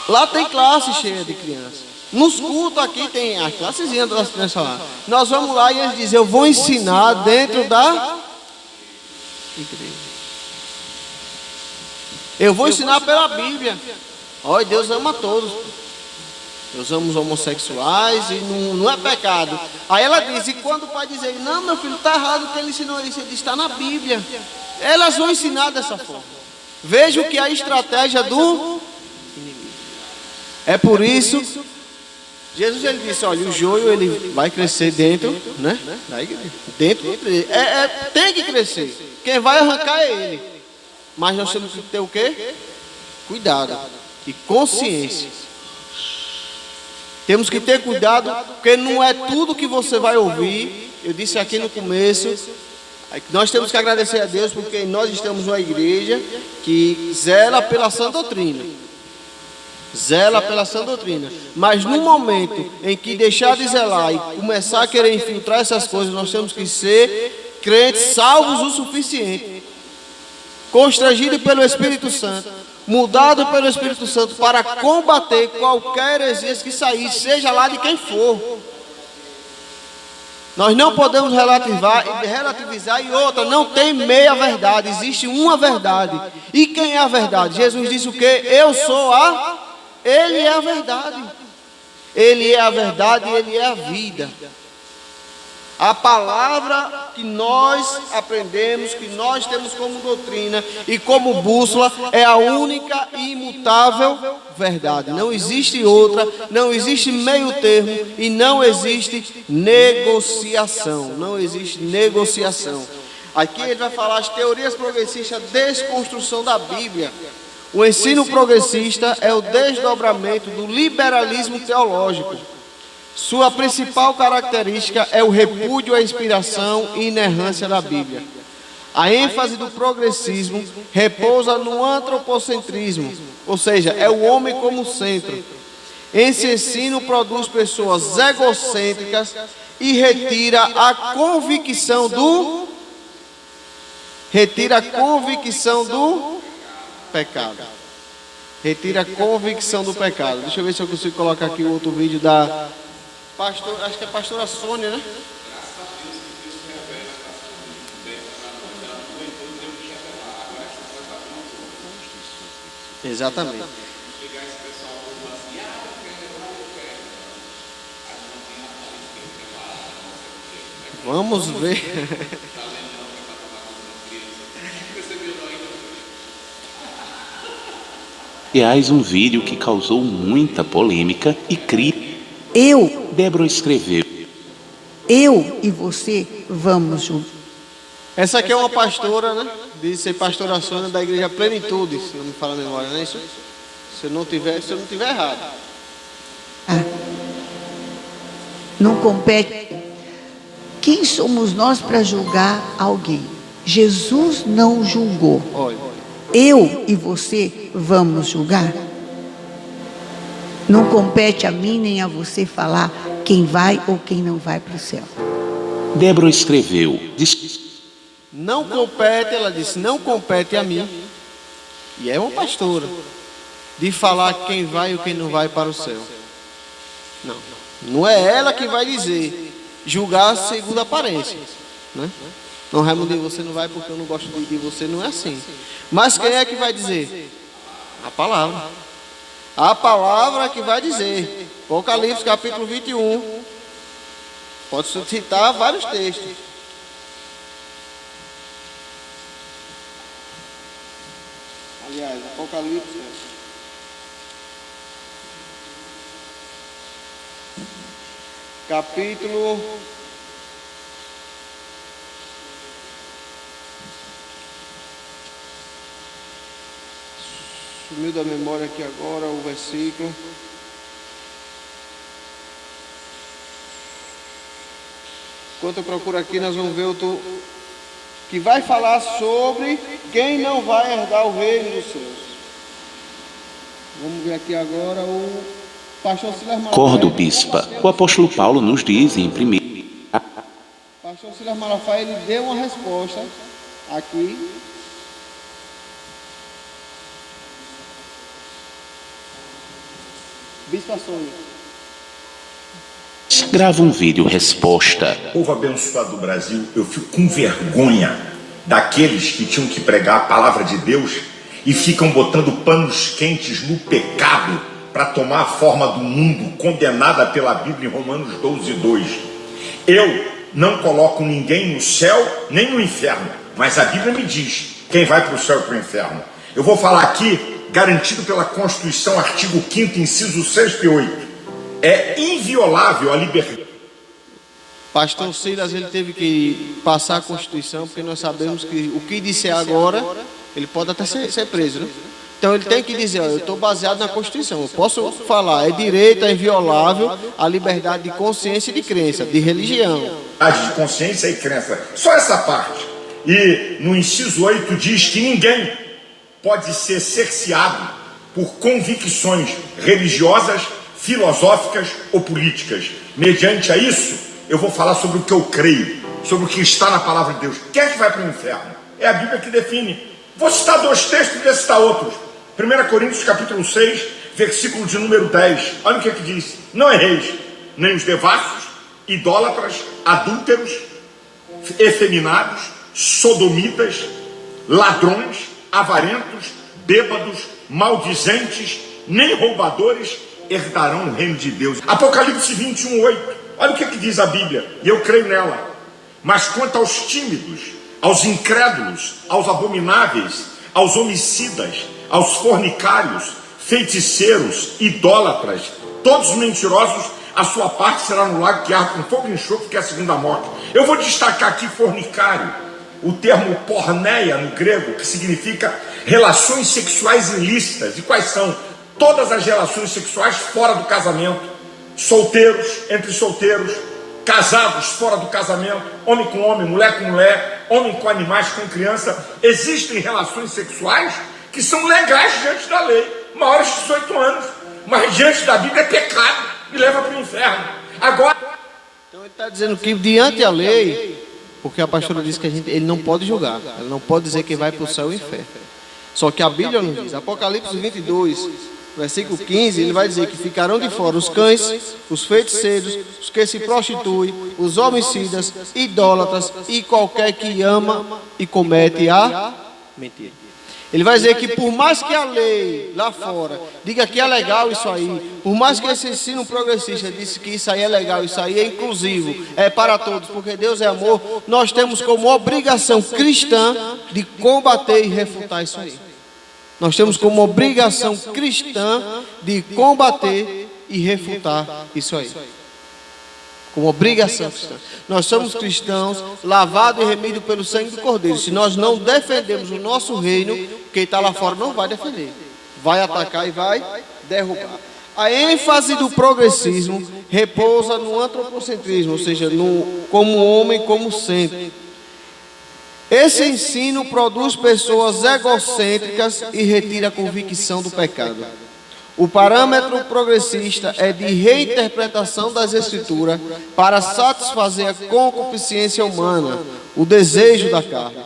Lá tem classe cheia de crianças. Nos cultos aqui tem a classezinha das crianças lá. Nós vamos lá e eles dizem, eu vou ensinar dentro da igreja. Eu vou ensinar pela Bíblia. Olha, Deus ama todos. Deus ama os homossexuais e não é pecado. Aí ela diz, e quando o pai dizer, não, meu filho, está errado o que ele ensinou isso, ele diz, está na Bíblia. Elas vão ensinar dessa forma. Veja o que é a estratégia do inimigo. É por isso, Jesus ele disse, olha, o joio ele vai crescer dentro, né? Da igreja. Dentro da igreja. Tem que crescer. Quem vai arrancar é ele. Mas nós temos que ter o quê? Cuidado e consciência. Temos que ter cuidado, porque não é tudo que você vai ouvir. Eu disse aqui no começo, nós temos que agradecer a Deus, porque nós estamos numa igreja que zela pela sã doutrina. Zela pela sã doutrina. Mas no momento em que deixar de zelar e começar a querer infiltrar essas coisas, nós temos que ser crentes salvos o suficiente, constrangidos pelo Espírito Santo, mudado pelo Espírito Santo para combater qualquer heresia que sair, seja lá de quem for. Nós não podemos relativizar e outra, não tem meia verdade, existe uma verdade. E quem é a verdade? Jesus disse o quê? Eu sou Ele é a verdade. Ele é a verdade e Ele é a vida. A palavra que nós aprendemos, que nós temos como doutrina e como bússola, é a única e imutável verdade. Não existe outra, não existe meio termo e não existe negociação. Não existe negociação. Aqui ele vai falar as teorias progressistas, desconstrução da Bíblia. O ensino progressista é o desdobramento do liberalismo teológico. Sua principal característica é o repúdio à inspiração e inerrância da Bíblia. A ênfase do progressismo repousa no antropocentrismo, ou seja, é o homem como centro. Esse ensino produz pessoas egocêntricas e retira a convicção do pecado. Retira a convicção do pecado. Deixa eu ver se eu consigo colocar aqui o outro vídeo da pastor, acho que é a pastora Sônia, né? Exatamente. Vamos ver. Aliás, um vídeo que causou muita polêmica e crítica. Débora escreveu: eu e você vamos juntos. Essa aqui é uma pastora, né? Diz ser pastora Sônia da igreja Plenitude, se não me falha a memória, não é isso? Se eu não tiver errado. Não compete. Quem somos nós para julgar alguém? Jesus não julgou. Olha. Eu e você vamos julgar? Não compete a mim nem a você falar quem vai ou quem não vai para o céu. Débora escreveu: não compete, ela disse, não compete a mim, e é uma pastora, de falar quem vai ou quem não vai para o céu. Não é ela que vai dizer, julgar segundo a aparência, né? Não, Raimundo, você não vai porque eu não gosto de você, não é assim. Mas quem é que vai dizer? A palavra. A palavra que vai dizer. Apocalipse capítulo 21. Pode citar vários textos. Aliás, Apocalipse. Capítulo. Sumiu da memória aqui agora o versículo. Enquanto eu procuro aqui, nós vamos ver outro que vai falar sobre quem não vai herdar o reino dos céus. Vamos ver aqui agora o pastor Silas Malafaia. Cordo Bispa. O apóstolo Paulo nos diz em 1. Pastor Silas Malafaia, ele deu uma resposta aqui. Bispa Sônia. Grava um vídeo resposta. Povo abençoado do Brasil, eu fico com vergonha daqueles que tinham que pregar a palavra de Deus e ficam botando panos quentes no pecado para tomar a forma do mundo, condenada pela Bíblia em Romanos 12:2. Eu não coloco ninguém no céu nem no inferno, mas a Bíblia me diz quem vai para o céu e para o inferno. Eu vou falar aqui, garantido pela Constituição, artigo 5º, inciso 6 e 8. É inviolável a liberdade. Pastor Silas, ele teve que passar a Constituição, porque nós sabemos que o que disser agora, ele pode até ser preso, né? Então ele tem que dizer, ó, eu estou baseado na Constituição, eu posso falar, é direito, é inviolável a liberdade de consciência e de crença, de religião. De consciência e crença, só essa parte. E no inciso 8 diz que ninguém pode ser cerceado por convicções religiosas, filosóficas ou políticas. Mediante a isso, eu vou falar sobre o que eu creio, sobre o que está na palavra de Deus. Quem é que vai para o inferno? É a Bíblia que define. Vou citar 2 textos e vou citar outros. 1 Coríntios capítulo 6, versículo de número 10. Olha o que diz: não erreis, nem os devassos, idólatras, adúlteros, efeminados, sodomitas, ladrões, avarentos, bêbados, maldizentes, nem roubadores herdarão o reino de Deus. Apocalipse 21, 8. Olha o que diz a Bíblia, e eu creio nela. Mas quanto aos tímidos, aos incrédulos, aos abomináveis, aos homicidas, aos fornicários, feiticeiros, idólatras, todos os mentirosos, a sua parte será no lago que arde com fogo e enxofre, que é a segunda morte. Eu vou destacar aqui fornicário, o termo porneia no grego, que significa relações sexuais ilícitas. E quais são? Todas as relações sexuais fora do casamento. Solteiros, entre solteiros, casados fora do casamento, homem com homem, mulher com mulher, homem com animais, com criança. Existem relações sexuais que são legais diante da lei, maiores de 18 anos, mas diante da Bíblia é pecado e leva para o inferno. Agora, então ele está dizendo que diante da lei, porque a pastora disse que ele não pode julgar, ele não pode dizer que vai para o céu ou inferno. Só que a Bíblia nos diz, Apocalipse 22, versículo 15, ele vai dizer que ficarão de fora os cães, os feiticeiros, os que se prostituem, os homicidas, idólatras e qualquer que ama e comete a mentira. Ele vai dizer que por mais que a lei lá fora diga que é legal isso aí, por mais que esse ensino progressista disse que isso aí é legal, isso aí é inclusivo, é para todos, porque Deus é amor, nós temos como obrigação cristã de combater e refutar isso aí. Nós temos como obrigação cristã de combater e refutar isso aí. Como obrigação cristã. Nós somos cristãos, lavados e remidos pelo sangue do Cordeiro. Se nós não defendemos o nosso reino, quem está lá fora não vai defender. Vai atacar e vai derrubar. A ênfase do progressismo repousa no antropocentrismo, ou seja, como homem, como centro. Esse ensino produz pessoas egocêntricas e retira a convicção do pecado. O parâmetro progressista é de reinterpretação das Escrituras para satisfazer a concupiscência humana, o desejo da carne.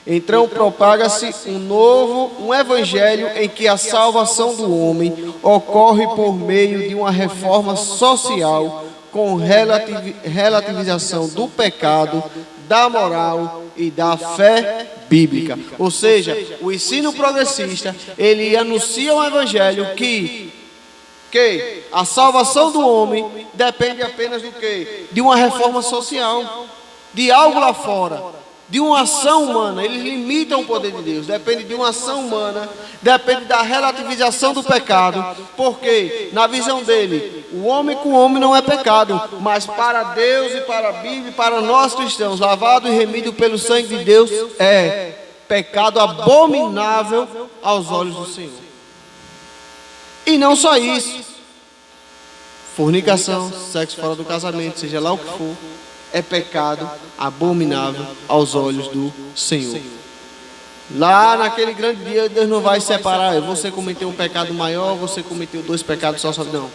Então propaga-se um evangelho em que a salvação do homem ocorre por meio de uma reforma social com relativização do pecado, da moral e da fé bíblica. Ou seja, o ensino progressista, ele anuncia um evangelho que a salvação do homem depende apenas do quê? De uma reforma social, de algo lá fora, de uma ação humana. Eles limitam o poder de Deus, depende de uma ação humana, depende da relativização do pecado, porque na visão dele, o homem com o homem não é pecado, mas para Deus e para a Bíblia e para nós cristãos, lavado e remido pelo sangue de Deus, é pecado abominável aos olhos do Senhor. E não só isso, fornicação, sexo fora do casamento, seja lá o que for, é pecado abominável aos olhos do Senhor. Lá naquele grande dia, Deus não vai separar, você cometeu um pecado maior, você cometeu 2 pecados só, não.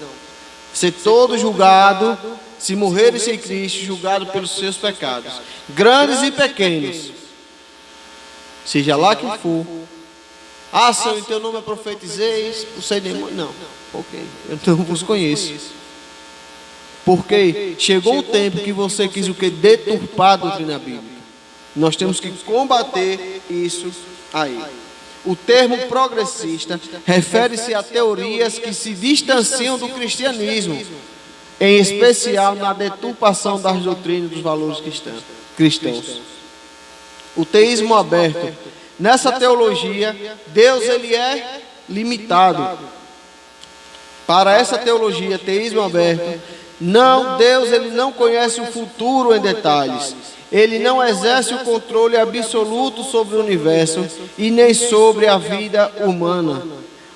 Ser todo julgado, se morrer sem Cristo, julgado pelos seus pecados, grandes e pequenos, seja lá quem for. Ah, Senhor, em teu nome eu profetizei, você demônio. Não, ok, eu não vos conheço. Porque chegou um tempo que você quis o que? Deturpar a doutrina bíblica. Nós temos que combater isso aí. O termo progressista refere-se a teorias que se distanciam do cristianismo, em especial na deturpação das doutrinas e dos valores cristãos. O teísmo aberto. Nessa teologia, Deus ele é limitado. Para essa teologia, teísmo aberto, Deus ele não conhece o futuro em detalhes. Ele não exerce o controle absoluto sobre o universo e nem sobre a vida humana.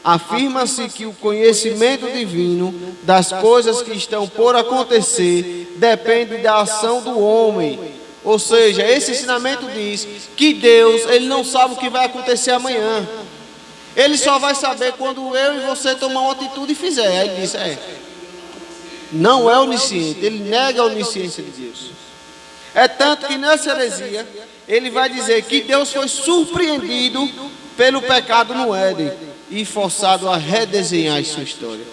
Afirma-se que o conhecimento divino das coisas que estão por acontecer depende da ação do homem. Ou seja, esse ensinamento diz que Deus ele não sabe o que vai acontecer amanhã. Ele só vai saber quando eu e você tomar uma atitude e fizer. Aí ele diz, não é onisciente, ele nega a onisciência de Deus. É tanto que nessa heresia, ele vai dizer que Deus foi surpreendido pelo pecado no Éden e forçado a redesenhar a sua história.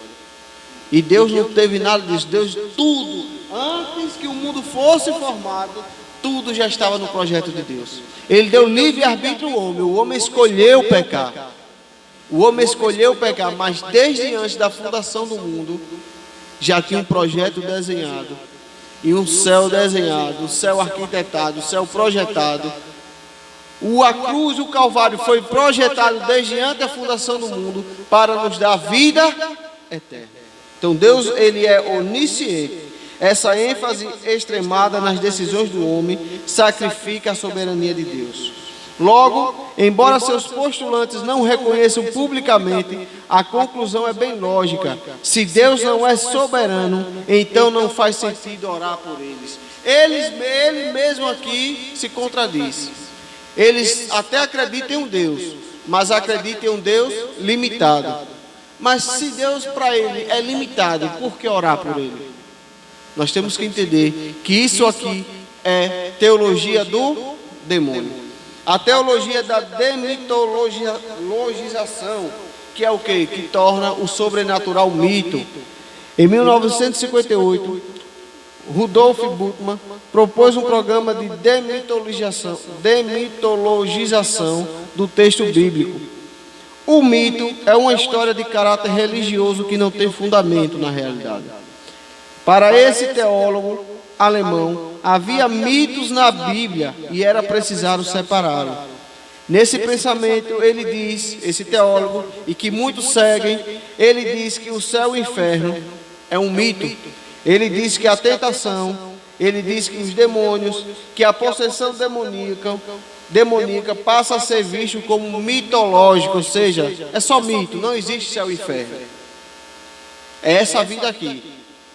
E Deus não teve nada disso. Deus, tudo, antes que o mundo fosse formado, tudo já estava no projeto de Deus. Ele deu livre-arbítrio ao homem. O homem escolheu pecar. O homem escolheu pecar, mas desde antes da fundação do mundo, já tinha um projeto desenhado. E um céu desenhado, um céu arquitetado, um céu projetado. A cruz e o Calvário foi projetado desde antes da fundação do mundo para nos dar vida eterna. Então Deus, ele é onisciente. Essa ênfase extremada nas decisões do homem sacrifica a soberania de Deus. Logo, embora seus postulantes não reconheçam publicamente, a conclusão é bem lógica. Se Deus não é soberano, então não faz sentido orar por eles. Ele mesmo aqui se contradiz. Eles até acreditam em um Deus, mas acreditam em um Deus limitado. Mas se Deus para ele é limitado, por que orar por ele? Nós temos que entender que isso aqui é teologia do demônio. A teologia da demitologização, que é o quê? Que torna o sobrenatural mito. Em 1958, Rudolf Bultmann propôs um programa de demitologização do texto bíblico. O mito é uma história de caráter religioso que não tem fundamento na realidade. Para esse teólogo alemão, havia mitos na Bíblia e era preciso separá-los. Nesse pensamento, ele diz, esse teólogo, e que muitos seguem, ele diz que o céu e o inferno é um mito. Ele diz que a tentação, ele diz que os demônios, que a possessão demoníaca passa a ser visto como mitológico, ou seja, é só mito, não existe céu e inferno. É essa vida aqui.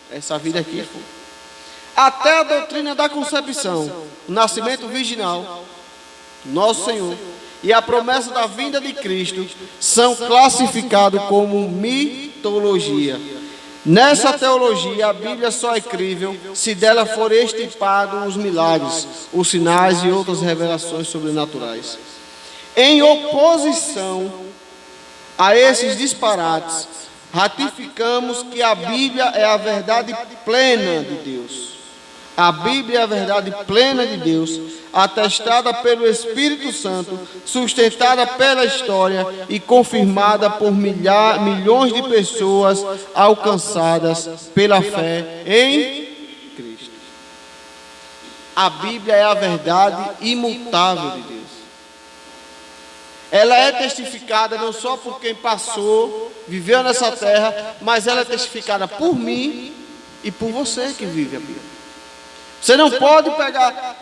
Essa vida aqui. Até a doutrina da concepção, o nascimento virginal, nosso Senhor, e a promessa da vinda de Cristo são classificados como mitologia. Nessa teologia, a Bíblia só é crível se dela for estipado os milagres, os sinais e outras revelações sobrenaturais. Em oposição a esses disparates, ratificamos que a Bíblia é a verdade plena de Deus. A Bíblia é a verdade plena de Deus, atestada pelo Espírito Santo, sustentada pela história e confirmada por milhões de pessoas alcançadas pela fé em Cristo. A Bíblia é a verdade imutável de Deus. Ela é testificada não só por quem passou, viveu nessa terra, mas ela é testificada por mim e por você que vive a Bíblia. Você não pode pegar...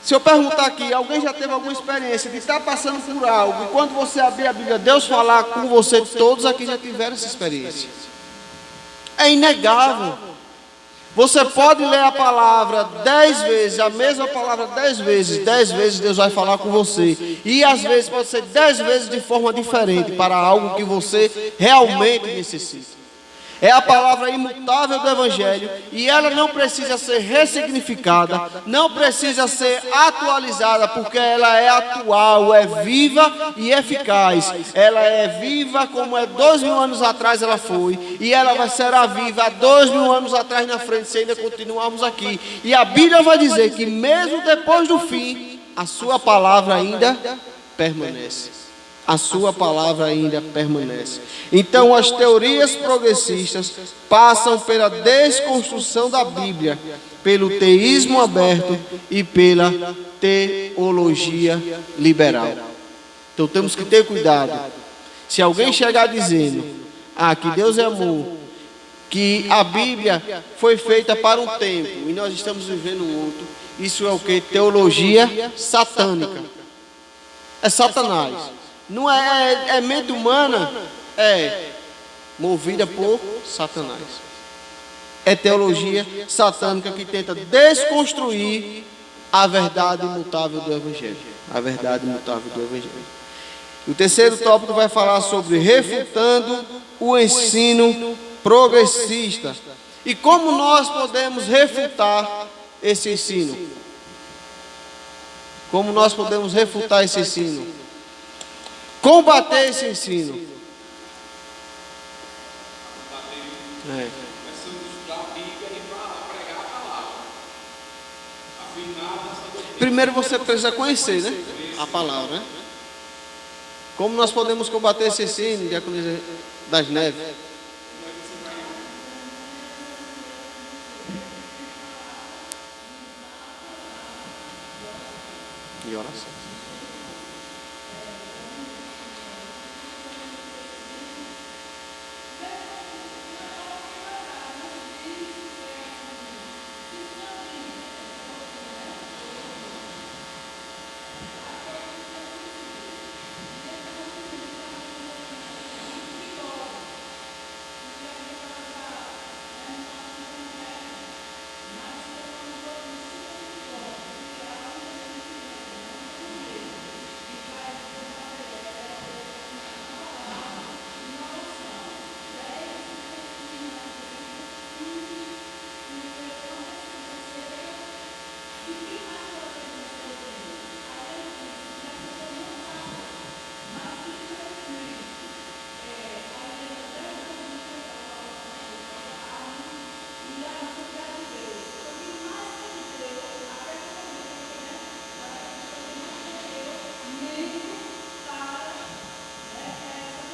Se eu perguntar aqui, alguém já teve alguma experiência de estar passando por algo, e quando você abrir a Bíblia, Deus falar com você, todos aqui já tiveram essa experiência. É inegável. Você pode ler a palavra 10 vezes, a mesma palavra 10 vezes Deus vai falar com você. E às vezes pode ser 10 vezes de forma diferente, para algo que você realmente necessita. É a palavra imutável do Evangelho e ela não precisa ser ressignificada, não precisa ser atualizada, porque ela é atual, é viva e eficaz. Ela é viva como é 2000 anos atrás ela foi, e ela vai ser viva há 2000 anos atrás na frente, se ainda continuarmos aqui. E a Bíblia vai dizer que mesmo depois do fim, a sua palavra ainda permanece. A sua palavra ainda permanece. Então as teorias progressistas passam pela desconstrução da Bíblia, pelo teísmo aberto e pela teologia liberal. Então temos que ter cuidado. Se alguém chegar dizendo que Deus é amor, que a Bíblia foi feita para um tempo e nós estamos vivendo um outro, isso é o que? Teologia satânica. É Satanás. Não é mente humana, é movida por Satanás. É teologia satânica que tenta desconstruir a verdade imutável do Evangelho. A verdade imutável do Evangelho. O terceiro tópico vai falar sobre refutando o ensino progressista. E como nós podemos refutar esse ensino? Como nós podemos refutar esse ensino? Combater esse ensino. Primeiro você precisa conhecer, né? A palavra, né? Como nós podemos combater esse ensino, Diaconisa das Neves? E oração.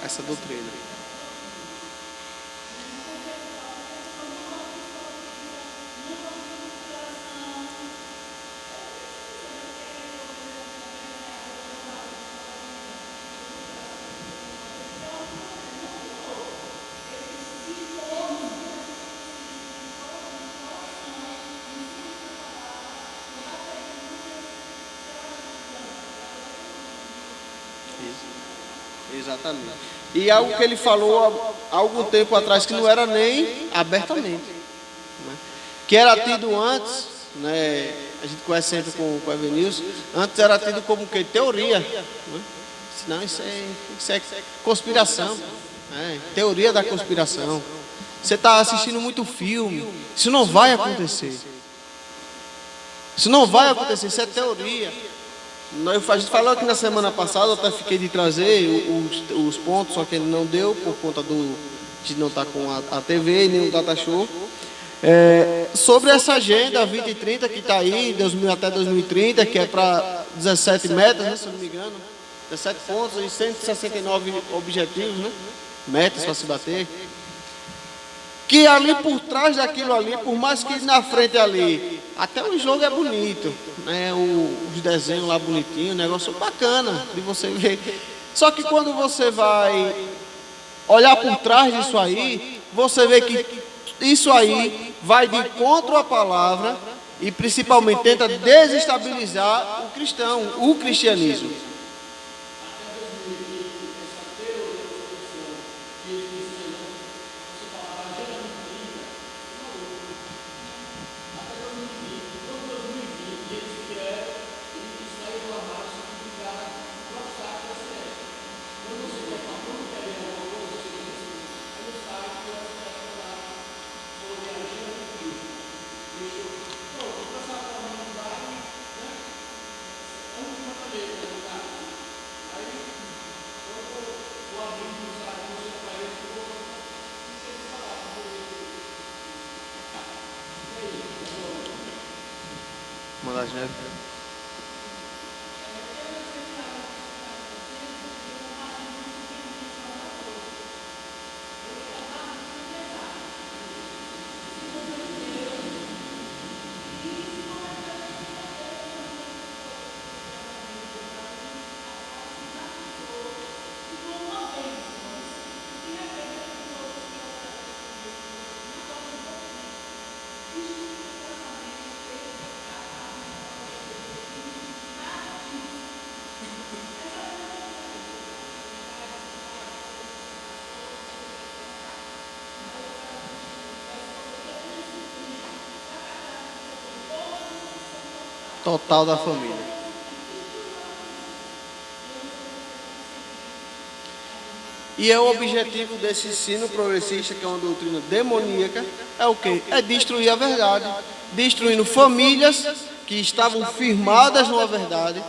Essa doutrina. Exatamente. E algo que ele falou há algum tempo atrás, que não era nem abertamente, né? Que era tido antes, né? A gente conhece sempre com o Evanilson, antes era tido como que teoria, né? Não, isso é conspiração, né? Teoria da conspiração. Você está assistindo muito filme, isso não vai acontecer. Isso não vai acontecer, isso é teoria. A gente falou aqui na semana passada, eu até fiquei de trazer os pontos, só que ele não deu por conta de não estar com a TV e nem o Data Show. Sobre essa agenda 2030 que está aí, até 2030, que é para 17 metas, né, se eu não me engano, 17 pontos e 169 objetivos, né, metas para se bater. Que ali por trás daquilo ali, por mais que na frente ali, até o jogo é bonito, né? Os desenhos lá bonitinhos, um negócio bacana de você ver. Só que quando você vai olhar por trás disso aí, você vê que isso aí vai de encontro à palavra e principalmente tenta desestabilizar o cristão, o cristianismo. Total da família. E é o objetivo desse ensino progressista, que é uma doutrina demoníaca, é o quê? É destruir a verdade, destruindo famílias que estavam firmadas numa verdade,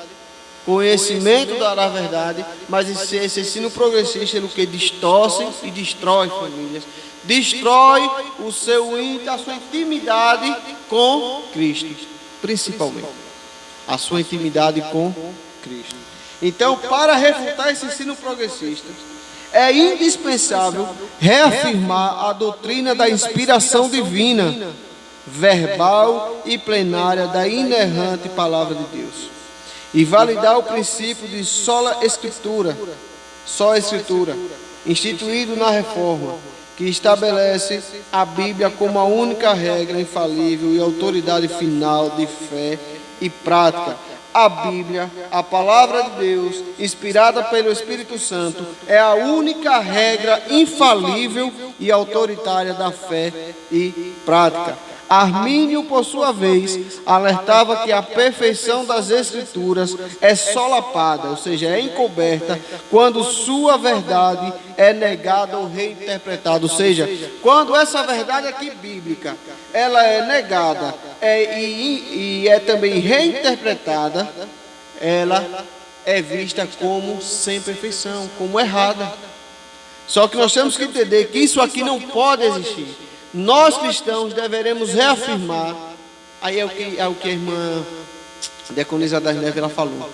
conhecimento da verdade, mas esse ensino progressista, ele o que? Distorce e destrói famílias, destrói o seu a sua intimidade com Cristo, principalmente, a sua intimidade com Cristo. Então, para refutar esse ensino progressista, é indispensável reafirmar a doutrina da inspiração divina, verbal e plenária da inerrante palavra de Deus, e validar o princípio de sola escritura, só escritura, instituído na reforma, que estabelece a Bíblia como a única regra infalível e autoridade final de fé e prática. A Bíblia, a palavra de Deus, inspirada pelo Espírito Santo, é a única regra infalível e autoritária da fé e prática. Armínio, por sua vez, alertava que a perfeição das Escrituras é solapada, ou seja, é encoberta, quando sua verdade é negada ou reinterpretada. Ou seja, quando essa verdade aqui bíblica, ela é negada e é também reinterpretada, ela é vista como sem perfeição, como errada. Só que nós temos que entender que isso aqui não pode existir. Nós cristãos deveremos reafirmar, aí é o que a irmã Diaconisa das Neves ela falou,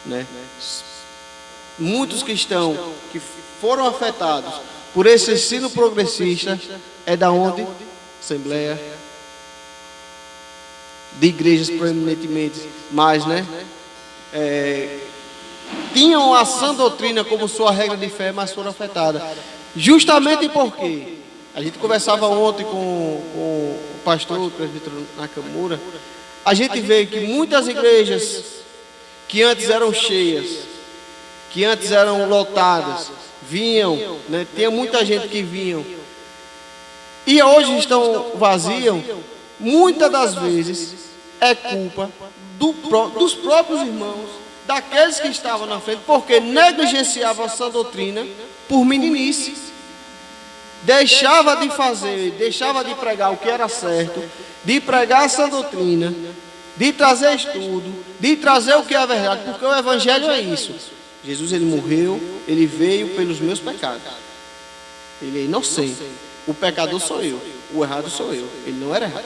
né? Muitos cristãos que foram afetados por esse ensino progressista é da onde? Assembleia de igrejas proeminentemente mais, né? Tinham a sã doutrina como sua regra de fé, mas foram afetadas. Justamente porque a gente conversava ontem com o pastor, o presbítero Nakamura. A gente vê que muitas igrejas que antes eram cheias, que antes eram lotadas, vinham, né? Tinha muita gente que vinham, e hoje estão vazias. Muitas das vezes é culpa dos próprios irmãos, daqueles que estavam na frente, porque negligenciavam a sã doutrina por meninice. Deixava de fazer, deixava de pregar o que era certo, de pregar essa doutrina, de trazer estudo, de trazer o que é verdade, porque o Evangelho é isso. Jesus, ele morreu, ele veio pelos meus pecados. Ele é inocente. O pecador sou eu, o errado sou eu. Ele não era errado.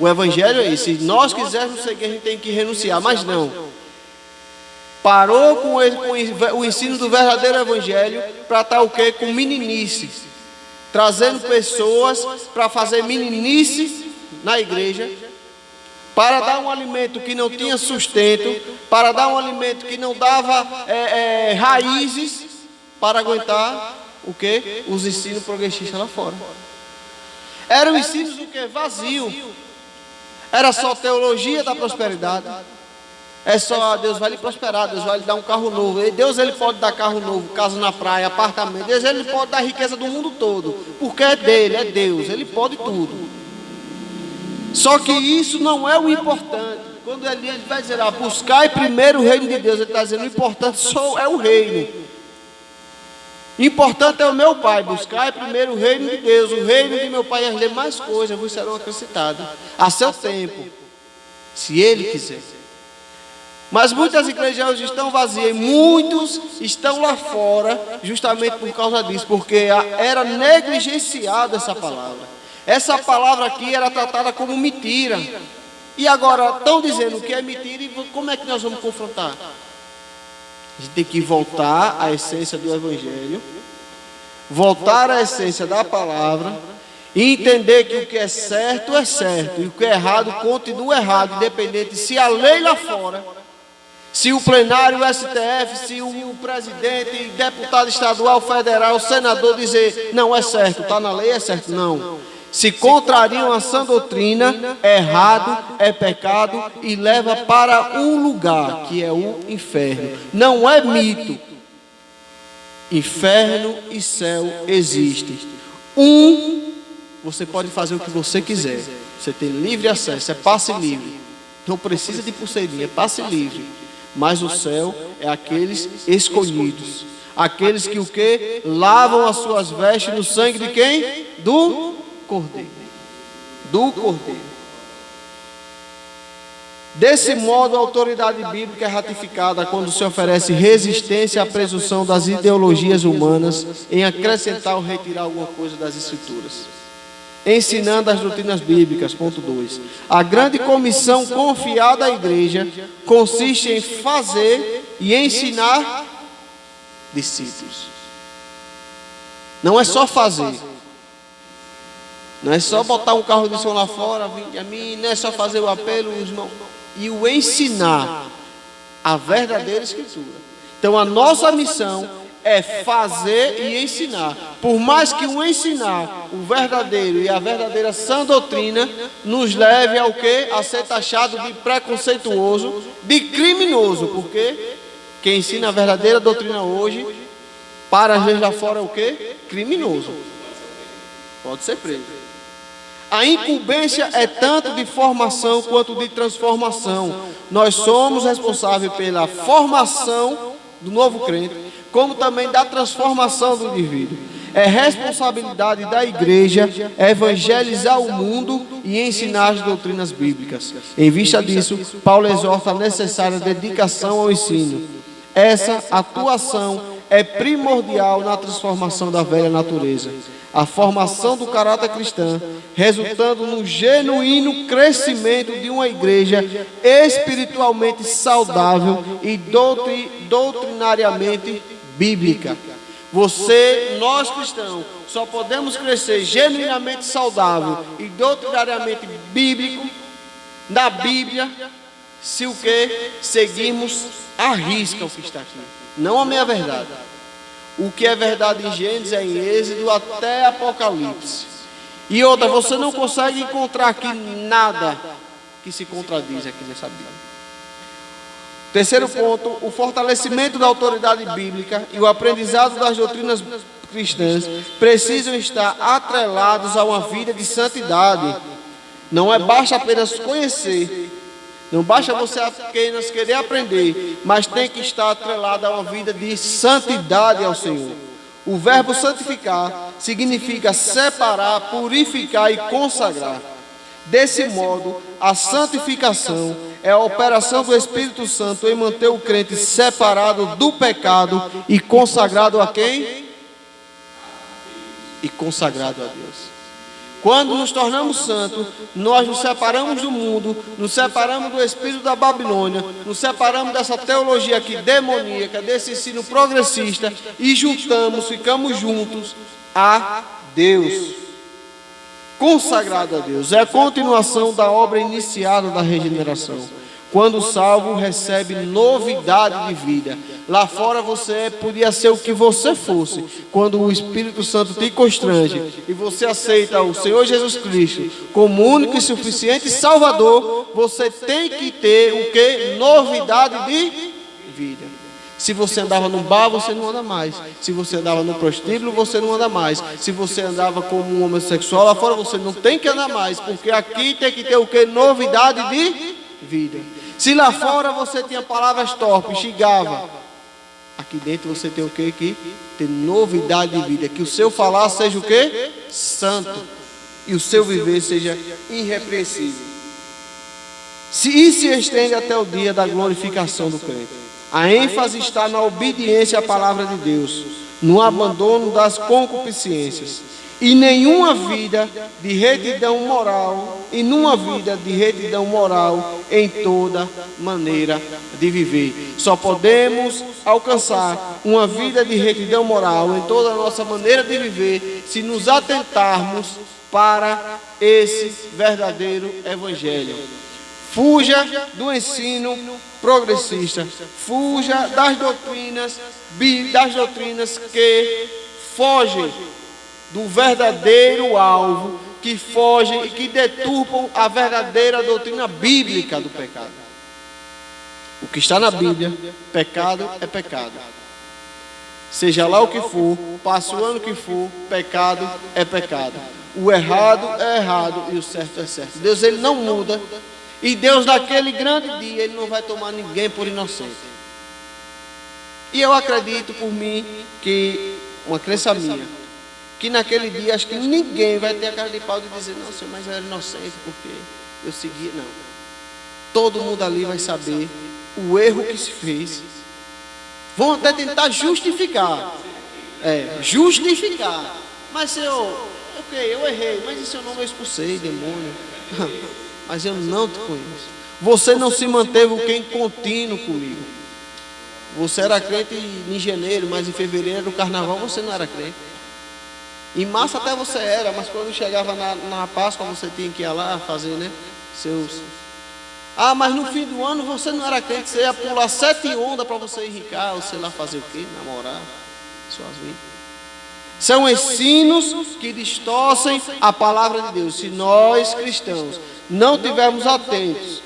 O Evangelho é isso. Se nós quisermos seguir, a gente tem que renunciar, mas não. Parou com o ensino do verdadeiro Evangelho para estar o quê? Com meninice. Trazendo pessoas para fazer meninice na igreja, para dar um alimento que não tinha sustento, para dar um alimento que não dava raízes, para aguentar o quê? Os ensinos progressistas lá fora. Eram ensinos do que? Vazio. Era só teologia da prosperidade. É só Deus vai lhe prosperar, Deus vai lhe dar um carro novo. Deus, ele pode dar carro novo, casa na praia, apartamento. Deus, ele pode dar riqueza do mundo todo, porque é dele, é Deus, ele pode tudo. Só que isso não é o importante. Quando ele vai dizer, buscai primeiro o reino de Deus, ele está dizendo, o importante só é o reino. Importante é o meu Pai, buscai primeiro o reino de Deus, o reino de meu Pai, e as demais coisas vos serão acrescentadas a seu tempo, se ele quiser. Mas muitas igrejas hoje estão vazias, e muitos estão lá fora, justamente por causa disso, porque era negligenciada essa palavra. Essa palavra aqui era tratada como mentira. E agora estão dizendo que é mentira, e como é que nós vamos confrontar? A gente tem que voltar à essência do Evangelho, voltar à essência da palavra, e entender que o que é certo, e o que é errado continua errado, independente se a lei lá fora, se o plenário, o STF, se o presidente, deputado estadual, federal, senador dizer, não é certo, está na lei, é certo, não. Se contrariam a sã doutrina, é errado, é pecado e leva para um lugar, que é o inferno. Não é mito. Inferno e céu existem. Você pode fazer o que você quiser. Você tem livre acesso, é passe livre. Não precisa de pulseirinha, é passe livre. Mas o céu é aqueles escolhidos. Aqueles que o quê? Lavam as suas vestes no sangue de quem? Do Cordeiro. Do Cordeiro. Desse modo, a autoridade bíblica é ratificada quando se oferece resistência à presunção das ideologias humanas em acrescentar ou retirar alguma coisa das Escrituras. Ensinando as doutrinas bíblicas. Ponto 2. A grande comissão confiada à igreja consiste em fazer e ensinar discípulos. Não é só fazer. Não é só botar um carro de som lá fora, vinde a mim, não é só fazer o apelo, irmão. E o ensinar a verdadeira Escritura. Então a nossa missão é fazer e ensinar. Por mais que o ensinar, o verdadeiro e a verdadeira sã doutrina, nos leve ao quê? A ser taxado de preconceituoso, de criminoso. Porque quem ensina a verdadeira doutrina hoje, para as leis lá fora é o quê? Criminoso. Pode ser preso. A incumbência é tanto de formação quanto de transformação. Nós somos responsáveis pela formação do novo crente, como também da transformação do indivíduo. É responsabilidade da igreja evangelizar o mundo e ensinar as doutrinas bíblicas. Em vista disso, Paulo exorta a necessária dedicação ao ensino. Essa atuação é primordial na transformação da velha natureza. A formação do caráter cristão, resultando no genuíno crescimento de uma igreja espiritualmente saudável e doutrinariamente bíblica. Nós cristãos, só podemos crescer genuinamente saudável e doutrinariamente bíblico na Bíblia, se o que? Seguimos à risca o que está aqui, não a meia verdade. O que é verdade em Gênesis é em Êxodo até Apocalipse. E outra, você não consegue encontrar aqui nada que se contradiz aqui nessa Bíblia. Terceiro ponto, o fortalecimento da autoridade bíblica e o aprendizado das doutrinas cristãs precisam estar atrelados a uma vida de santidade. Não é basta apenas conhecer, não basta você apenas querer aprender, mas tem que estar atrelado a uma vida de santidade ao Senhor. O verbo santificar significa separar, purificar e consagrar. Desse modo, a santificação é a operação do Espírito Santo em manter o crente separado do pecado e consagrado a quem? E consagrado a Deus. Quando nos tornamos santos, nós nos separamos do mundo, nos separamos do espírito da Babilônia, nos separamos dessa teologia aqui demoníaca, desse ensino progressista e ficamos juntos a Deus. Consagrado a Deus. É a continuação da obra iniciada da regeneração. Quando o salvo recebe novidade de vida. Lá fora você podia ser o que você fosse. Quando o Espírito Santo te constrange e você aceita o Senhor Jesus Cristo como único e suficiente Salvador, você tem que ter o que? Novidade de vida. Se você andava no bar, você não anda mais. Se você andava no prostíbulo, você não anda mais. Se você andava como um homossexual, lá fora você não tem que andar mais. Porque aqui tem que ter o que? Novidade de vida. Se lá fora você tinha palavras torpes, xingava, aqui dentro você tem o que? Que tem novidade de vida. Que o seu falar seja o que? Santo. E o seu viver seja irrepreensível. E se estende até o dia da glorificação do crente. A ênfase está na obediência à palavra de Deus, no abandono das concupiscências. E nenhuma vida de retidão moral, em toda maneira de viver. Só podemos alcançar uma vida de retidão moral em toda a nossa maneira de viver se nos atentarmos para esse verdadeiro evangelho. Fuja do ensino progressista, fuja das doutrinas que fogem do verdadeiro alvo, que fogem e que deturpam a verdadeira doutrina bíblica do pecado. O que está na Bíblia, pecado é pecado. Seja lá o que for, passe o ano que for, pecado é pecado. O errado é errado e o certo é certo. Deus, ele não muda. E Deus, naquele grande dia, ele não vai tomar ninguém por inocente. E eu acredito por mim que, uma crença minha, que naquele dia acho que ninguém vai ter a cara de pau de dizer, não, senhor, mas eu era inocente porque eu seguia. Não. Todo mundo ali vai saber o erro que se fez. Vão até tentar justificar. Justificar. Mas, senhor, eu errei, mas em seu nome eu expulsei, demônio. Mas eu não te conheço. Você não se manteve em contínuo comigo. Você era crente em janeiro, mas em fevereiro do carnaval você não era crente. Em março até você era, mas quando chegava na Páscoa você tinha que ir lá fazer, né? Seus. Ah, mas no fim do ano você não era crente, você ia pular 7 ondas para você enricar, ou sei lá fazer o quê, namorar, suas vidas. São ensinos que distorcem a palavra de Deus. Se nós cristãos não tivermos atentos,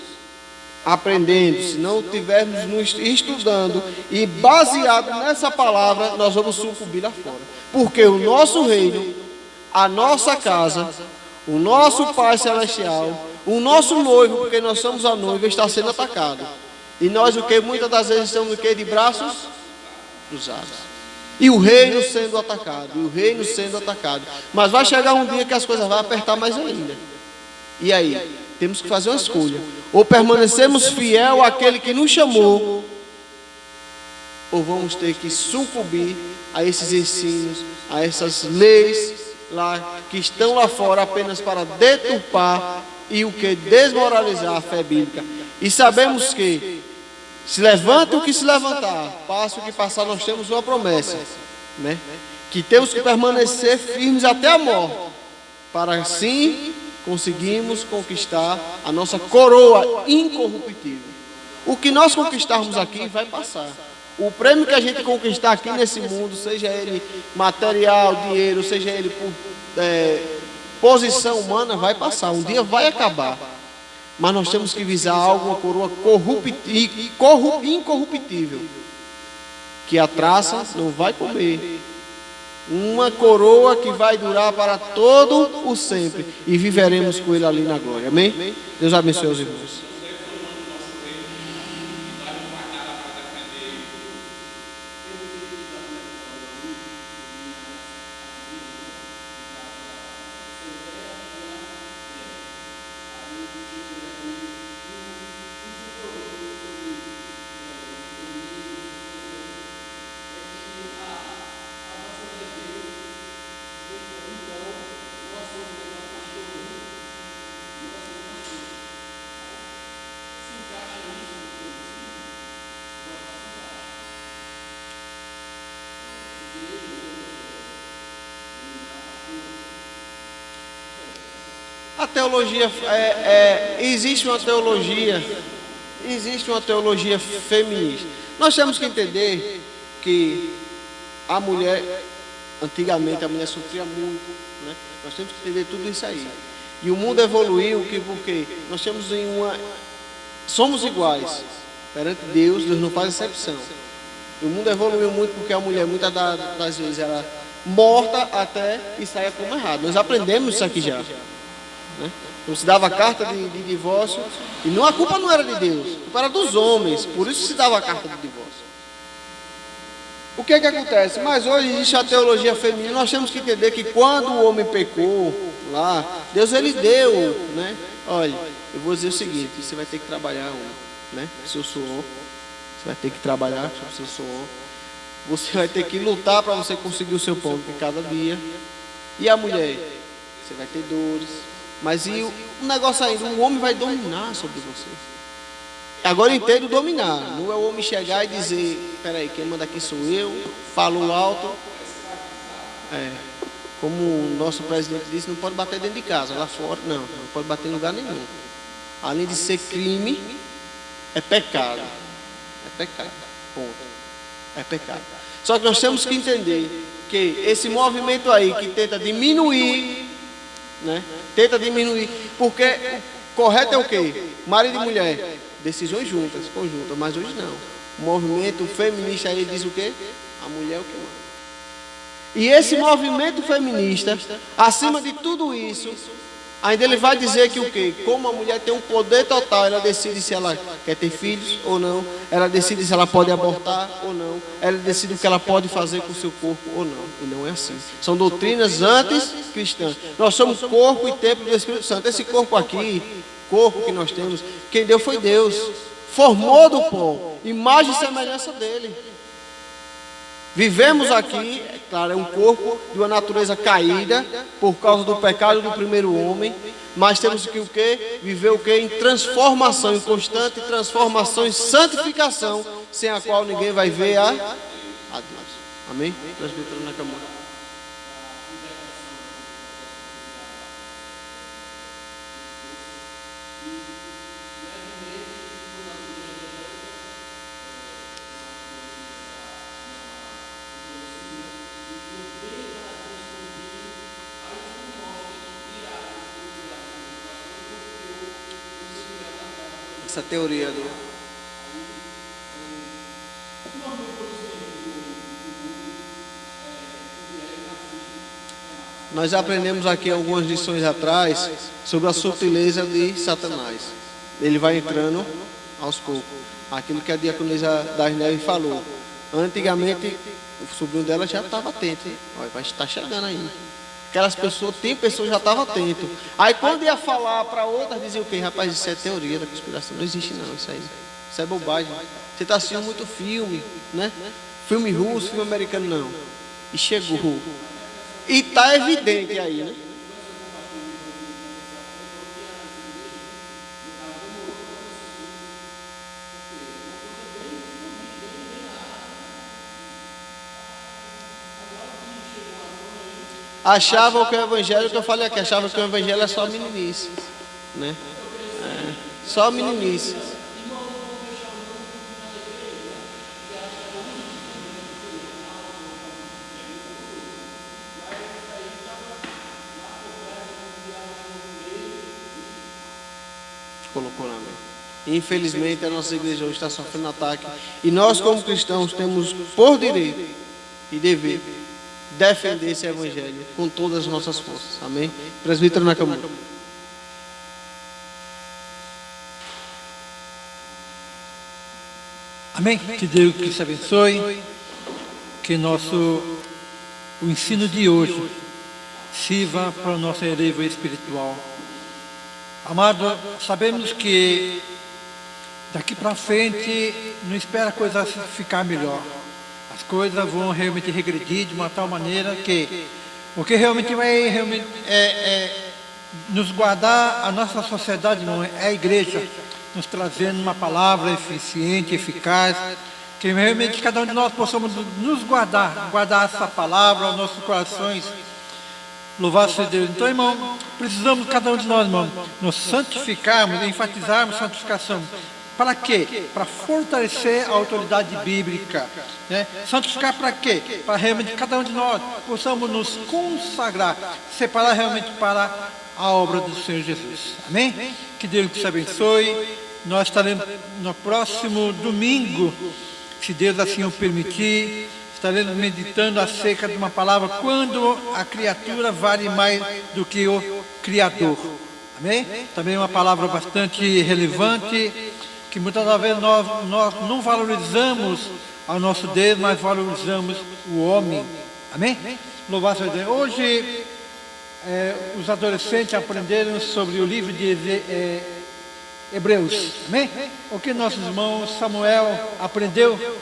aprendendo, se não tivermos nos estudando e baseado nessa palavra, nós vamos sucumbir lá fora. Porque o nosso reino, a nossa casa, o nosso Pai Celestial, o nosso noivo, porque nós somos a noiva, está sendo atacado. E nós o que muitas das vezes estamos o que de braços cruzados. E o reino sendo atacado, e o reino sendo atacado. Mas vai chegar um dia que as coisas vão apertar mais ainda. E aí? Temos que fazer uma escolha. Ou permanecemos fiel àquele que nos chamou, ou vamos ter que sucumbir a esses ensinos, a essas leis lá que estão lá fora apenas para deturpar e o que desmoralizar a fé bíblica. E sabemos que se levanta o que se levantar, passa o que passar, nós temos uma promessa, né? Que temos que permanecer firmes até a morte, para assim conseguirmos conquistar a nossa coroa incorruptível. O que nós conquistarmos aqui vai passar. O prêmio que a gente conquistar aqui nesse mundo, seja ele material, dinheiro, seja ele por posição humana, vai passar. Um dia vai acabar. Mas nós temos que visar algo, uma coroa incorruptível, que a traça não vai comer. Uma coroa que vai durar para todo o sempre. E viveremos com ele ali na glória. Amém? Deus abençoe os irmãos. A teologia existe uma teologia feminista. Nós temos que entender que a mulher, antigamente a mulher sofria muito, né? Nós temos que entender tudo isso aí. E o mundo evoluiu porque nós temos somos iguais perante Deus, Deus não faz exceção. E o mundo evoluiu muito porque a mulher muitas das vezes era morta até e saia como errado. Nós aprendemos isso aqui já. Né? Então se dava carta de divórcio e a culpa não era de Deus, a culpa era dos homens, por isso se dava a carta de divórcio. O que é que acontece? Mas hoje existe a teologia feminina. Nós temos que entender que quando o homem pecou lá, Deus ele deu, né? Olha, eu vou dizer o seguinte: você vai ter que trabalhar, homem, né? Seu suor, você vai ter que trabalhar com o seu suor, você vai ter que lutar para você conseguir o seu pão de cada dia. E a mulher, você vai ter dores. Mas e o negócio ainda, o homem vai dominar sobre você. Agora entendo dominar. Não é o homem chegar e dizer, peraí, quem manda aqui sou eu, falo alto. Como o nosso presidente disse, não pode bater dentro de casa, lá fora não pode bater em lugar nenhum. Além de ser crime, é pecado. É pecado, ponto. É pecado. Só que nós temos que entender que esse movimento aí que tenta diminuir, né? Tenta diminuir, porque o correto é o quê? Marido e mulher, decisões juntas, conjuntas, mas hoje não. O movimento feminista aí diz o quê? A mulher é o que manda. E esse movimento feminista, acima de tudo isso, Ainda ele vai dizer que o quê? Como a mulher tem um poder total, ela decide se ela quer ter filhos ou não, ela decide se ela pode abortar ou não, ela decide o que ela pode fazer com o seu corpo ou não. E não é assim. São doutrinas anticristãs. Nós somos corpo e templo do Espírito Santo. Esse corpo aqui, corpo que nós temos, quem deu foi Deus. Formou do pó, imagem e semelhança dele. Vivemos aqui, é claro, é um corpo de uma natureza caída por causa do pecado do primeiro homem, mas temos que o quê? Viver o quê? Em transformação, em constante transformação, em santificação, sem a qual ninguém vai ver a Deus. Amém? Presbítero Nakamura. Essa teoria do... Nós aprendemos aqui algumas lições atrás sobre a sutileza de Satanás. Ele vai entrando aos poucos. Aquilo que a diaconisa Darnelli falou. Antigamente, o sobrinho dela já estava atento. Olha, vai estar chegando aí. Aquelas pessoas, tem pessoas que já estavam atentas. Aí quando ia falar para outras, dizia o quê? Rapaz, isso é teoria da conspiração. Não existe não, isso aí. Isso é bobagem. Você está assistindo muito filme, né? Filme russo, filme americano, não. E chegou. E está evidente aí, né? Achavam que o evangelho, que eu falei aqui, achavam que o evangelho é só meninice, né? Só meninice. Colocou na mente. Infelizmente a nossa igreja hoje está sofrendo ataque. E nós como cristãos temos por direito e dever defender esse evangelho com todas as nossas forças. Amém? Presbítero Nakamura. Amém? Que Deus que te abençoe. Que o ensino de hoje sirva para o nosso relevo espiritual. Amado, sabemos que daqui para frente não espera a coisa ficar melhor. As coisas vão realmente regredir de uma tal maneira que o que realmente vai nos guardar a nossa sociedade, não é a igreja, nos trazendo uma palavra eficiente, eficaz, que realmente cada um de nós possamos nos guardar essa palavra aos nossos corações. Louvado seja Deus. Então, irmão, precisamos cada um de nós, irmão, nos santificarmos, enfatizarmos a santificação. Para quê? Para fortalecer a autoridade bíblica. Né? Santificar para quê? Para realmente cada um de nós possamos nos consagrar, separar realmente para a obra do Senhor Jesus. Amém? Que Deus te abençoe. Nós estaremos no próximo domingo, se Deus assim o permitir, estaremos meditando acerca de uma palavra, quando a criatura vale mais do que o Criador. Amém? Também uma palavra bastante relevante, que muitas vezes nós não valorizamos ao nosso Deus, mas valorizamos o homem. Amém? Louvado seja Deus. Hoje, os adolescentes aprenderam sobre o livro de Hebreus. Amém? O que nosso irmão Samuel aprendeu?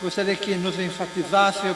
Gostaria que nos enfatizasse